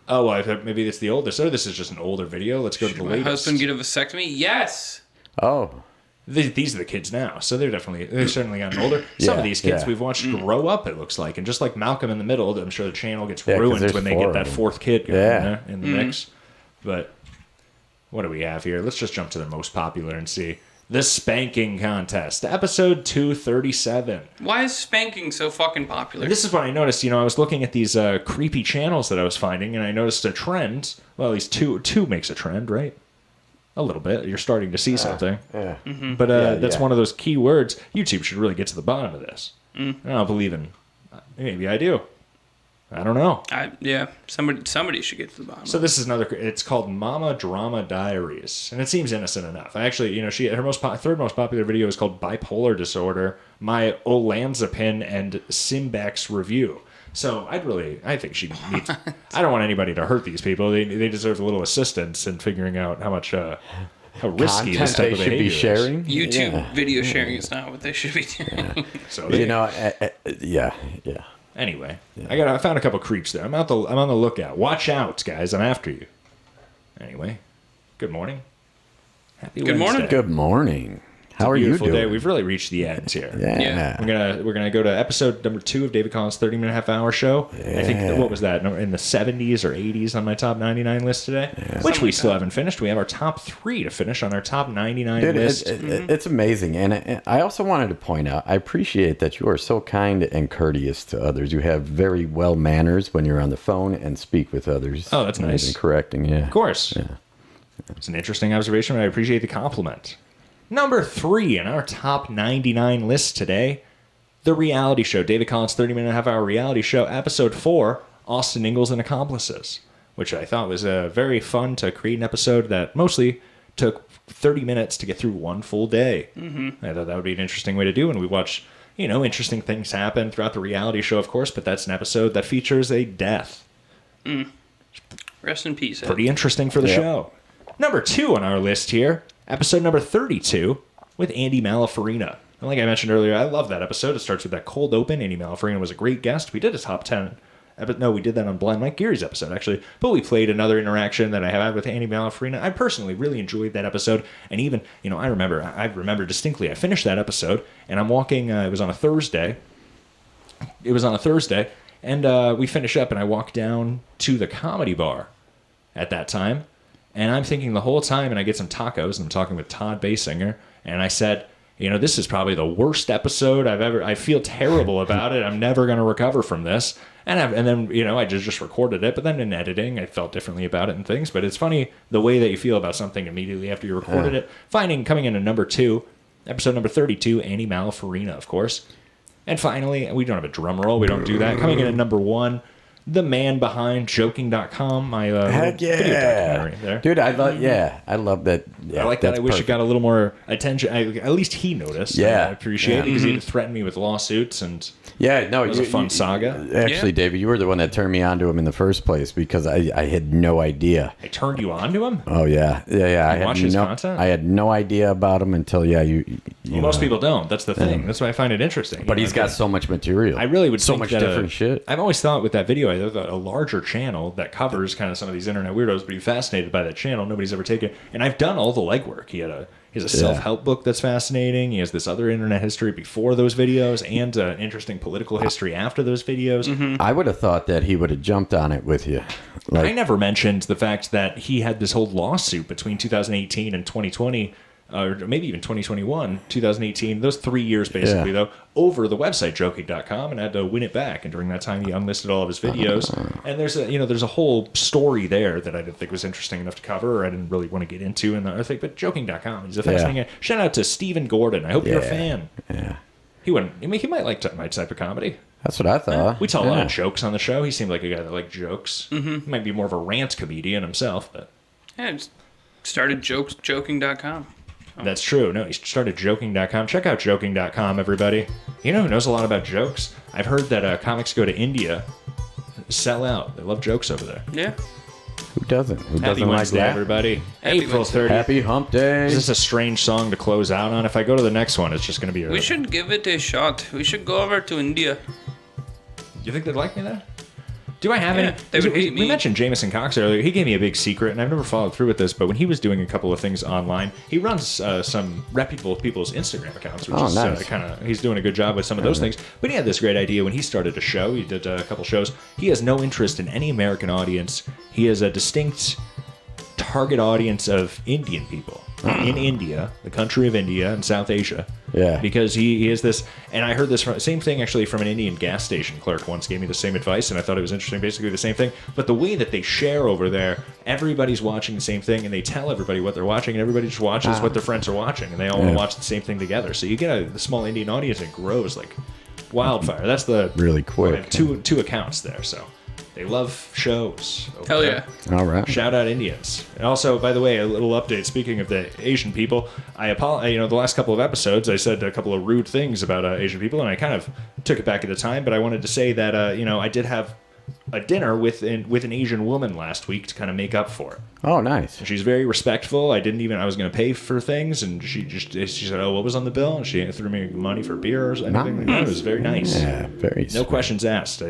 Oh, well, I thought maybe it's the oldest. Oh, this is just an older video. Let's go to the My latest. husband get a vasectomy? Yes. Oh. These are the kids now, so they've certainly gotten older. Some of these kids we've watched grow up, it looks like, and just like Malcolm in the Middle, I'm sure the channel gets 'cause ruined there's when they 4 get of that them. 4th kid going in the Mm-hmm. mix. But what do we have here? Let's just jump to the most popular and see. The Spanking Contest, episode 237. Why is spanking so fucking popular? And this is what I noticed. I was looking at these creepy channels that I was finding, and I noticed a trend. Well, at least two makes a trend, right? A little bit. You're starting to see something. Yeah. But that's one of those key words. YouTube should really get to the bottom of this. I don't believe in. Maybe I do. I don't know. Somebody should get to the bottom. So this is another. It's called Mama Drama Diaries, and it seems innocent enough. I actually, her third most popular video is called Bipolar Disorder, my olanzapine and Simbex review. So I think she needs. I don't want anybody to hurt these people. They deserve a little assistance in figuring out how much. How risky Content this type they of should behavior be sharing. YouTube video sharing is not what they should be doing. So yeah. Anyway, I found a couple creeps there. I'm on the lookout. Watch out, guys. I'm after you. Anyway, good morning. Happy Wednesday. Good morning. How are you Beautiful doing? day. We've really reached the end here. Yeah. We're gonna go to episode number 2 of David Collins' 30-minute half-hour show. I think what was that in the 70s or 80s on my top 99 list today, which we still haven't finished. We have our top 3 to finish on our top 99 list. It's amazing, and I also wanted to point out I appreciate that you are so kind and courteous to others. You have very well manners when you're on the phone and speak with others. Oh, that's nice. And correcting, yeah. Of course. Yeah. It's an interesting observation, but I appreciate the compliment. Number 3 in our top 99 list today, the reality show, David Collins' 30-minute half-hour reality show, episode 4, Austin Ingalls and Accomplices, which I thought was very fun to create an episode that mostly took 30 minutes to get through one full day. I thought that would be an interesting way to do, and we watch, interesting things happen throughout the reality show, of course, but that's an episode that features a death. Rest in peace. Pretty interesting for the show. Number 2 on our list here, episode number 32 with Andy Malafarina. And like I mentioned earlier, I love that episode. It starts with that cold open. Andy Malafarina was a great guest. We did a top 10. No, we did that on Blind Mike Geary's episode, actually. But we played another interaction that I had with Andy Malafarina. I personally really enjoyed that episode. And even, I remember distinctly, I finished that episode, and I'm walking, it was on a Thursday. And we finish up, and I walk down to the Comedy Bar at that time. And I'm thinking the whole time, and I get some tacos, and I'm talking with Todd Basinger, and I said, this is probably the worst episode I feel terrible about it. I'm never going to recover from this. And then, I just recorded it, but then in editing, I felt differently about it and things. But it's funny the way that you feel about something immediately after you recorded it. Coming in at number 2, episode number 32, Andy Malafarina, of course. And finally, we don't have a drum roll. We don't do that. Coming in at number 1, the man behind Joking.com, my video documentary there. Dude, I love that. Yeah, I like that. I wish it got a little more attention. At least he noticed. I appreciate it because he threatened me with lawsuits and it was a fun saga. Actually, David, you were the one that turned me on to him in the first place because I had no idea. I turned you on to him? Oh, yeah. You watch his content? I had no idea about him until, most people don't. That's the thing. That's why I find it interesting. But he's got so much material. I really would so think much that different shit. I've always thought with that video, I thought a larger channel that covers kind of some of these internet weirdos would be fascinated by that channel. Nobody's ever taken it. And I've done all the legwork. He has a self-help book that's fascinating. He has this other internet history before those videos and an interesting political history after those videos. I would have thought that he would have jumped on it with you. I never mentioned the fact that he had this whole lawsuit between 2018 and 2020, or maybe even 2021, 2018, those 3 years basically, though, over the website Joking.com, and had to win it back. And during that time, he unlisted all of his videos. And there's a whole story there that I didn't think was interesting enough to cover, or I didn't really want to get into. And I think, but Joking.com, he's a fascinating guy. Shout out to Stephen Gordon. I hope you're a fan. Yeah. He might like my type of comedy. That's what I thought. We tell a lot of jokes on the show. He seemed like a guy that liked jokes. He might be more of a rant comedian himself, but just started Joking.com. That's true. No, he started Joking.com. Check out Joking.com, everybody. You know who knows a lot about jokes? I've heard that comics go to India, sell out. They love jokes over there. Yeah. Who doesn't? Who Happy doesn't Wednesday, like that? everybody. Happy April Wednesday. 30th. Happy Hump Day. Is this a strange song to close out on? If I go to the next one, it's just going to be a... We should give it a shot. We should go over to India. You think they'd like me there? Do I have any? They would hate me. We mentioned Jameson Cox earlier. He gave me a big secret, and I've never followed through with this, but when he was doing a couple of things online, he runs some reputable people's Instagram accounts, which is nice. he's doing a good job with some of those things. But he had this great idea when he started a show. He did a couple shows. He has no interest in any American audience. He has a distinct target audience of Indian people. in India, the country of India and South Asia. Yeah. Because he is this, and I heard this from same thing actually from an Indian gas station clerk once gave me the same advice, and I thought it was interesting. Basically the same thing, but the way that they share over there, everybody's watching the same thing, and they tell everybody what they're watching, and everybody just watches what their friends are watching, and they all want to watch the same thing together. So you get a small Indian audience, and it grows like wildfire. That's the really quick. I have two accounts there, so. They love shows. Hell yeah. All right. Shout out Indians. And also, by the way, a little update. Speaking of the Asian people, I apologize. The last couple of episodes, I said a couple of rude things about Asian people, and I kind of took it back at the time. But I wanted to say that I did have a dinner with an Asian woman last week to kind of make up for it. Oh, nice. And she's very respectful. I was going to pay for things, and she said, "Oh, what was on the bill?" And she threw me money for beer or anything. Nice. It was very nice. Yeah, very. No questions asked.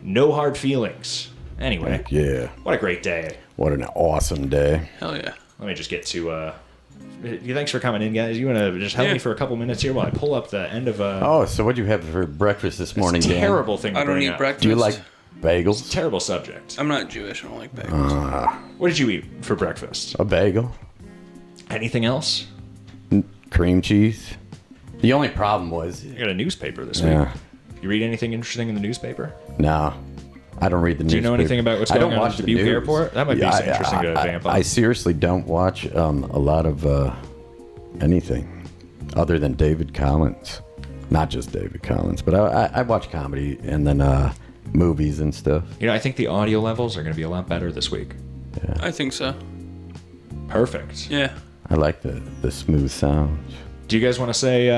No hard feelings. Anyway. Yeah. What a great day. What an awesome day. Hell yeah. Let me just get to... thanks for coming in, guys. You want to just help me for a couple minutes here while I pull up the end of... Oh, so what'd you have for breakfast this morning, It's a Dan? terrible thing to I don't bring eat up. breakfast. Do you like bagels? It's a terrible subject. I'm not Jewish. I don't like bagels. What did you eat for breakfast? A bagel. Anything else? Cream cheese. The only problem was... I got a newspaper this week. Yeah. You read anything interesting in the newspaper? No. I don't read the newspaper. Do you know anything about what's going on at Dubuque news. Airport? That might be something interesting to vamp on. I seriously don't watch a lot of anything other than David Collins. Not just David Collins, but I watch comedy and then movies and stuff. I think the audio levels are going to be a lot better this week. Yeah. I think so. Perfect. Yeah. I like the smooth sounds. Do you guys want to say?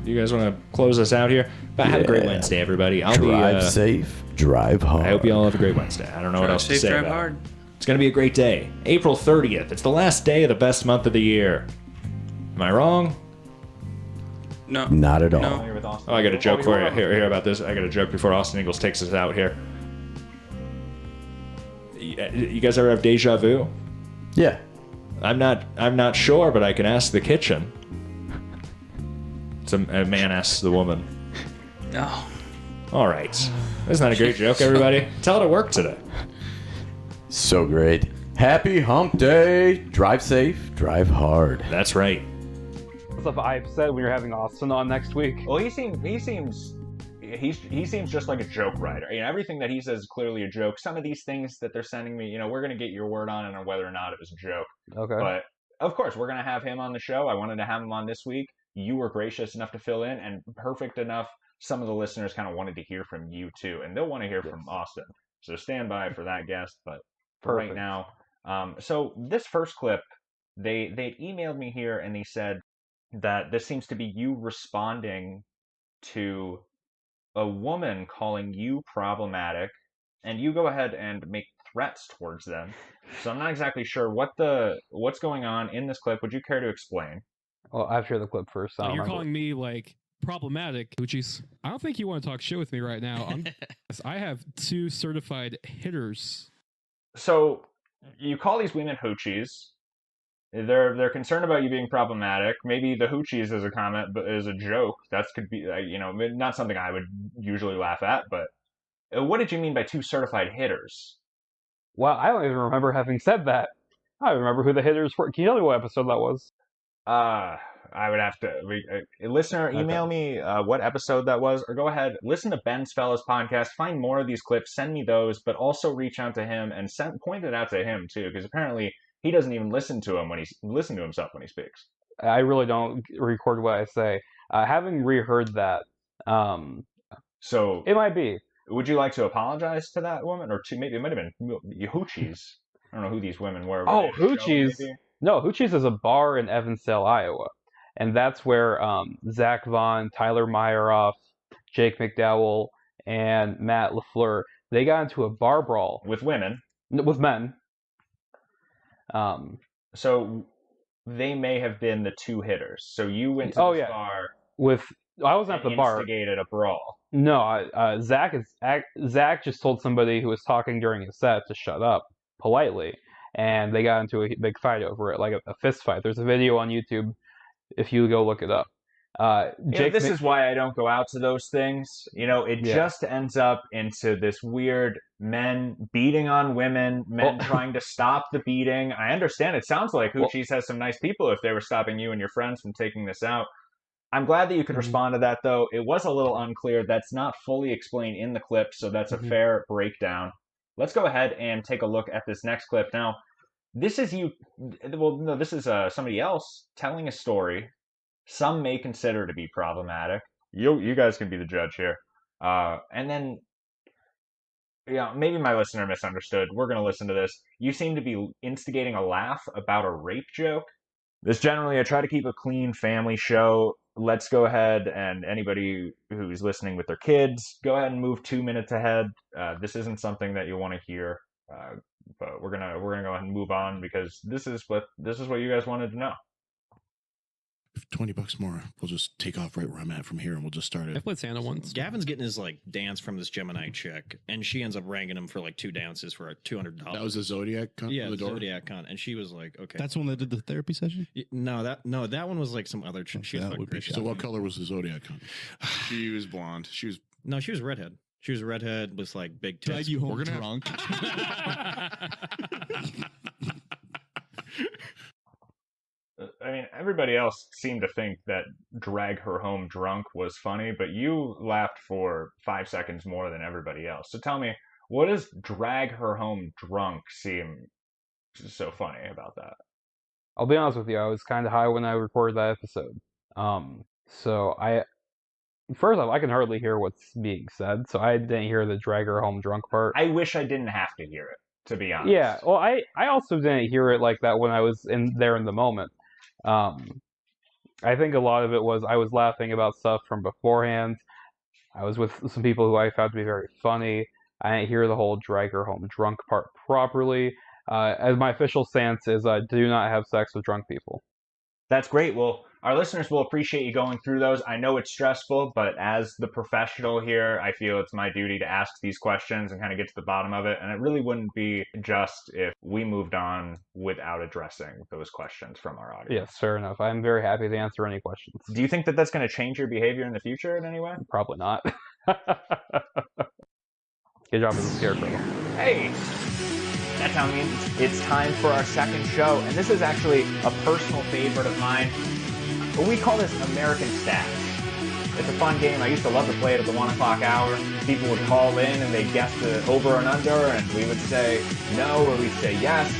Do you guys want to close us out here? But have a great Wednesday, everybody. Drive safe, drive hard. I hope you all have a great Wednesday. I don't know what else to say. Drive about it. hard. It's going to be a great day. April 30th. It's the last day of the best month of the year. Am I wrong? No. Not at all. No. Oh, I got a joke for you. Here about this. I got a joke before Austin Ingalls takes us out here. You guys ever have deja vu? Yeah. I'm not sure, but I can ask the kitchen. A man asks the woman. No. All right. That's not a great joke, everybody. Tell it at work today. So great. Happy hump day. Drive safe, drive hard. That's right. Stuff I've said when you're having Austin on next week. Well, he seems just like a joke writer. Everything that he says is clearly a joke. Some of these things that they're sending me, we're gonna get your word on it on whether or not it was a joke. Okay. But of course, we're gonna have him on the show. I wanted to have him on this week. You were gracious enough to fill in, and perfect enough. Some of the listeners kind of wanted to hear from you too, and they'll want to hear from Austin. So stand by for that guest. But for right now, so this first clip, they emailed me here, and they said that this seems to be you responding to a woman calling you problematic, and you go ahead and make threats towards them. So I'm not exactly sure what's going on in this clip. Would you care to explain? Well, I'll share the clip first. You're calling me problematic, which is I don't think you want to talk shit with me right now. I have 2 certified hitters. So you call these women hoochies. They're concerned about you being problematic. Maybe the hoochies is a comment, but is a joke. That could be not something I would usually laugh at. But what did you mean by 2 certified hitters? Well, I don't even remember having said that. I don't remember who the hitters were. Can you tell me what episode that was? I would have to. Listener, email me what episode that was, or go ahead, listen to Ben's Fellas podcast, find more of these clips, send me those, but also reach out to him and point it out to him too, because apparently he doesn't even listen to himself when he speaks. I really don't record what I say. Having reheard that, so it might be. Would you like to apologize to that woman, or to maybe it might have been hoochies? I don't know who these women were. Oh, hoochies. No, Hoochies is a bar in Evansville, Iowa. And that's where Zach Vaughn, Tyler Myeroff, Jake McDowell, and Matt LaFleur, they got into a bar brawl. With women? With men. So they may have been the 2 hitters. So you went to the bar. I wasn't at the bar. Instigated a brawl. No, Zach just told somebody who was talking during his set to shut up politely. And they got into a big fight over it, like a fist fight. There's a video on YouTube if you go look it up. This is why I don't go out to those things. It just ends up into this weird men beating on women, men trying to stop the beating. I understand. It sounds like Hoochie's has some nice people if they were stopping you and your friends from taking this out. I'm glad that you could respond to that, though. It was a little unclear. That's not fully explained in the clip, so that's a fair breakdown. Let's go ahead and take a look at this next clip. Now, this is you. Well, no, this is somebody else telling a story some may consider to be problematic. You guys can be the judge here. And then, maybe my listener misunderstood. We're going to listen to this. You seem to be instigating a laugh about a rape joke. This generally, I try to keep a clean family show. Let's go ahead, and anybody who's listening with their kids, go ahead and move 2 minutes ahead. This isn't something that you want to hear, but we're gonna go ahead and move on because this is what you guys wanted to know. $20 more. We'll just take off right where I'm at from here, and we'll just start it. I played Santa once. Gavin's getting his dance from this Gemini chick, and she ends up ranking him for 2 dances for $200. That was a Zodiac con? Yeah, the Zodiac con, and she was like, "Okay." That's the one that did the therapy session. No, that one was some other chick. She was That would be, so what color was the Zodiac con? She was blonde. She was redhead. She was a redhead with big tits. Drag you home drunk. I mean, everybody else seemed to think that drag her home drunk was funny, but you laughed for 5 seconds more than everybody else. So tell me, what does drag her home drunk seem so funny about that? I'll be honest with you, I was kind of high when I recorded that episode. First off, I can hardly hear what's being said, so I didn't hear the drag her home drunk part. I wish I didn't have to hear it, to be honest. Yeah, well, I also didn't hear it like that when I was in the moment. I think a lot of it was I was laughing about stuff from beforehand. I was with some people who I found to be very funny. I didn't hear the whole drag her home drunk part properly. As my official stance is, do not have sex with drunk people. That's great. Well, our listeners will appreciate you going through those. I know it's stressful, but as the professional here, I feel it's my duty to ask these questions and kind of get to the bottom of it. And it really wouldn't be just if we moved on without addressing those questions from our audience. Yes, fair enough. I'm very happy to answer any questions. Do you think that that's going to change your behavior in the future in any way? Probably not. Good job as a scarecrow. Hey! That now means it's time for our second show, and this is actually a personal favorite of mine. We call this American Stats. It's a fun game. I used to love to play it at the 1 o'clock hour. People would call in and they'd guess the over and under, and we would say no or we'd say yes.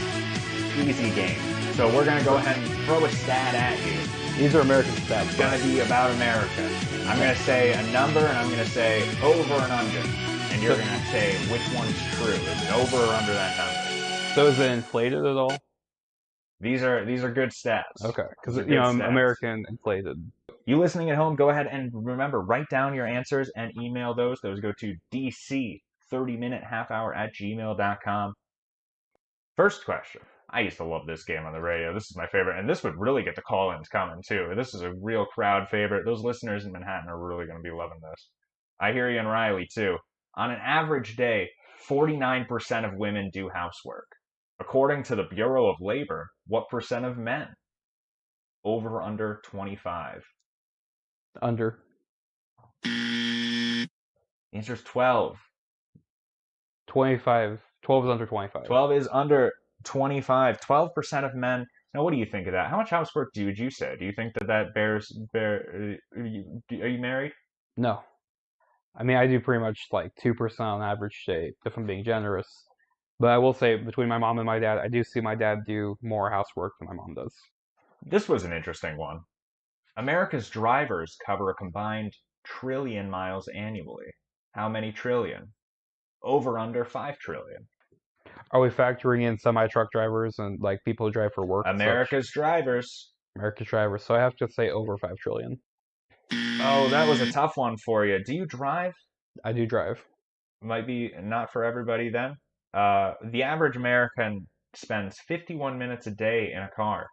Easy game. So we're going to go ahead and throw a stat at you. These are American Stats. It's going to be about America. I'm going to say a number and I'm going to say over and under. And you're going to say which one's true. Is it over or under that number? So is it inflated at all? These are good stats. Okay, because I'm American inflated. You listening at home, go ahead and remember, write down your answers and email those. Those go to dc30minutehalfhour@gmail.com. First question. I used to love this game on the radio. This is my favorite, and this would really get the call-ins coming too. This is a real crowd favorite. Those listeners in Manhattan are really going to be loving this. I hear you in Riley too. On an average day, 49% of women do housework. According to the Bureau of Labor, what percent of men? Over, under, 25. Under. The answer is 12. 25. 12 is under 25. 12 is under 25. 12% of men. Now, what do you think of that? How much housework would you say? Do you think that are you married? No. I mean, I do pretty much 2% on average day, if I'm being generous. But I will say, between my mom and my dad, I do see my dad do more housework than my mom does. This was an interesting one. America's drivers cover a combined trillion miles annually. How many trillion? Over, under 5 trillion. Are we factoring in semi-truck drivers and people who drive for work? America's drivers. America's drivers. So I have to say over 5 trillion. Oh, that was a tough one for you. Do you drive? I do drive. Might be not for everybody then. The average American spends 51 minutes a day in a car.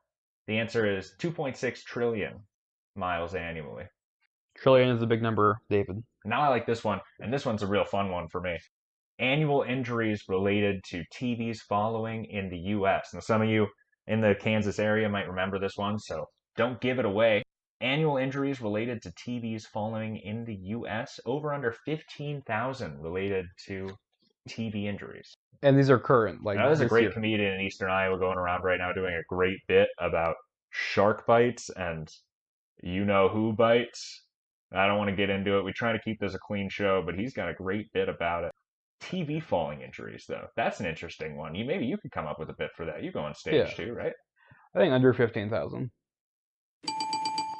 The answer is 2.6 trillion miles annually. Trillion is a big number, David. Now I like this one, and this one's a real fun one for me. Annual injuries related to TV's following in the U.S. Now, some of you in the Kansas area might remember this one, so don't give it away. Annual injuries related to TVs falling in the U.S. over under 15,000 related to TV injuries. And these are current. Like Now, there's a this great year. comedian in Eastern Iowa going around right now doing a great bit about shark bites and you know who bites. I don't want to get into it. We try to keep this a clean show, but he's got a great bit about it. TV falling injuries, though. That's an interesting one. Maybe you could come up with a bit for that. You go on stage Yeah. too, right? I think under 15,000.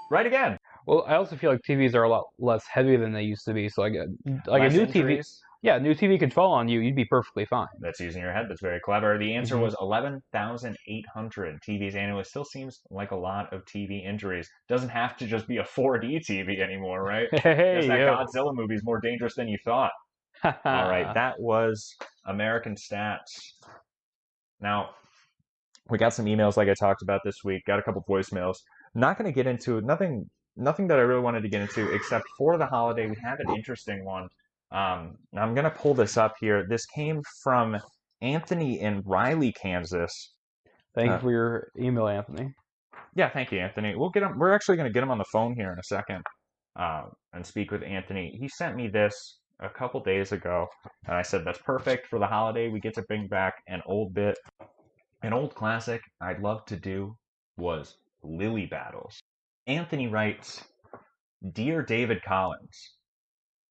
Right again. Well, I also feel like TVs are a lot less heavy than they used to be. So like a Less new injuries? TV, yeah, a new TV could fall on you. You'd be perfectly fine. That's using your head. That's very clever. The answer Mhm. was 11,800 TVs annually. Still seems like a lot of TV injuries. Doesn't have to just be a 4D TV anymore, right? Hey, Guess that yo. Godzilla movie is more dangerous than you thought. All right, that was American Stats. Now, we got some emails like I talked about this week. Got a couple voicemails. Not going to get into nothing that I really wanted to get into, except for the holiday. We have an interesting one. I'm going to pull this up here. This came from Anthony in Riley, Kansas. Thank you for your email, Anthony. Yeah, thank you, Anthony. We'll get him. We're actually going to get him on the phone here in a second and speak with Anthony. He sent me this a couple days ago, and I said that's perfect for the holiday. We get to bring back an old bit. An old classic I'd love to do was Lily Battles. Anthony writes, Dear David Collins,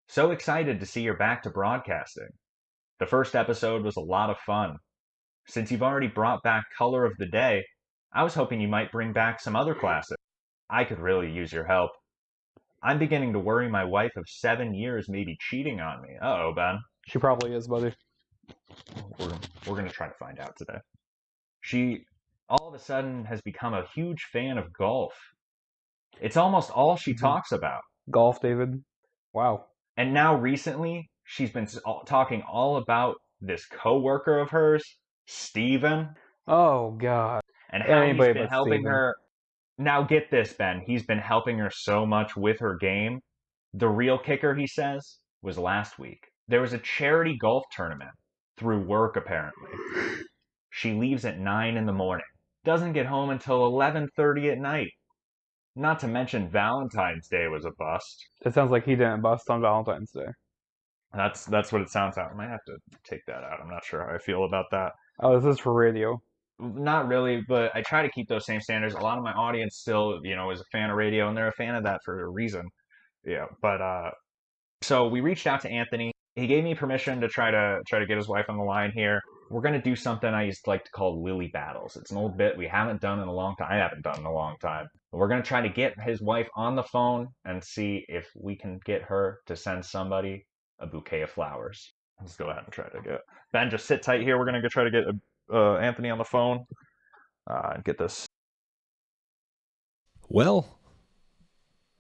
so excited to see you're back to broadcasting. The first episode was a lot of fun. Since you've already brought back Color of the Day, I was hoping you might bring back some other classics. I could really use your help. I'm beginning to worry my wife of 7 years may be cheating on me. Uh-oh, Ben. She probably is, buddy. We're going to try to find out today. She all of a sudden has become a huge fan of golf. It's almost all she talks about. Golf, David. Wow. And now recently, she's been talking all about this coworker of hers, Steven. Oh, God. And how Anybody he's been but helping Steven. her. Now get this, Ben. He's been helping her so much with her game. The real kicker, he says, was last week. There was a charity golf tournament through work, apparently. She leaves at 9 in the morning. Doesn't get home until 11:30 at night. Not to mention Valentine's Day was a bust. It sounds like he didn't bust on Valentine's Day. That's what it sounds like. I might have to take that out. I'm not sure how I feel about that. Oh, this is for radio. Not really, but I try to keep those same standards. A lot of my audience still, is a fan of radio, and they're a fan of that for a reason. Yeah, but so we reached out to Anthony. He gave me permission to try to get his wife on the line here. We're gonna do something I used to like to call Lily Battles. It's an old bit we haven't done in a long time. I haven't done in a long time. We're gonna try to get his wife on the phone and see if we can get her to send somebody a bouquet of flowers. Let's go ahead and try to get Ben. Just sit tight here. We're gonna go try to get Anthony on the phone and get this. Well,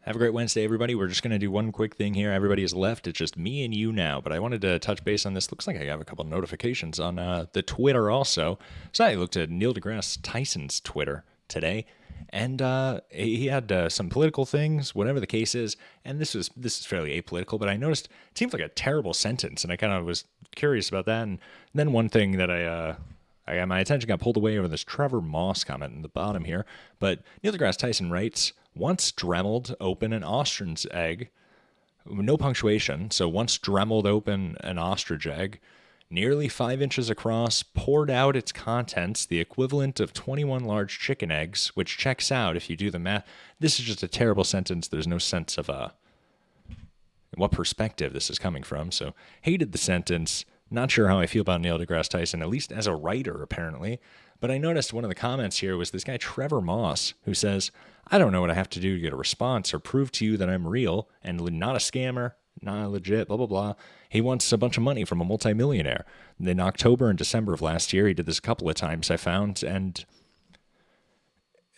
have a great Wednesday, everybody. We're just going to do one quick thing here. Everybody has left. It's just me and you now. But I wanted to touch base on this. Looks like I have a couple notifications on the Twitter also. So I looked at Neil deGrasse Tyson's Twitter today, and he had some political things, whatever the case is. And this is fairly apolitical, but I noticed it seems like a terrible sentence, and I kind of was curious about that. And then one thing that my attention got pulled away over this Trevor Moss comment in the bottom here. But Neil deGrasse Tyson writes, once Dremelled open an ostrich egg, no punctuation, so once Dremelled open an ostrich egg, nearly 5 inches across, poured out its contents, the equivalent of 21 large chicken eggs, which checks out if you do the math. This is just a terrible sentence. There's no sense of what perspective this is coming from. So hated the sentence. Not sure how I feel about Neil deGrasse Tyson, at least as a writer, apparently. But I noticed one of the comments here was this guy, Trevor Moss, who says, I don't know what I have to do to get a response or prove to you that I'm real and not a scammer, not legit, blah, blah, blah. He wants a bunch of money from a multimillionaire. In October and December of last year, he did this a couple of times, I found, and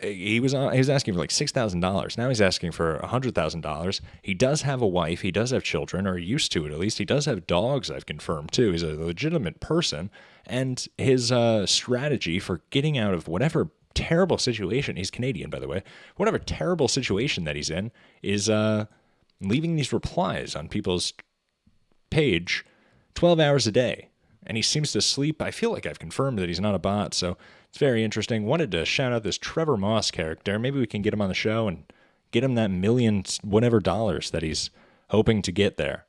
he was asking for like $6,000. Now he's asking for $100,000. He does have a wife. He does have children, or used to at least. He does have dogs, I've confirmed, too. He's a legitimate person. And his strategy for getting out of whatever terrible situation, he's Canadian, by the way, whatever terrible situation that he's in, is leaving these replies on people's page 12 hours a day. And he seems to sleep. I feel like I've confirmed that he's not a bot, so it's very interesting. Wanted to shout out this Trevor Moss character. Maybe we can get him on the show and get him that million whatever dollars that he's hoping to get there.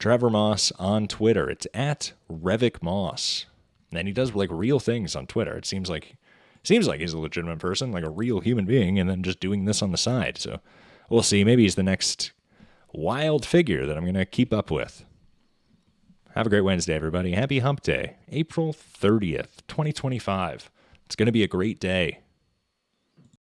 Trevor Moss on Twitter. It's at Revic Moss. And he does like real things on Twitter. It seems like he's a legitimate person, like a real human being, and then just doing this on the side. So we'll see. Maybe he's the next wild figure that I'm going to keep up with. Have a great Wednesday, everybody. Happy Hump Day, April 30th, 2025. It's going to be a great day.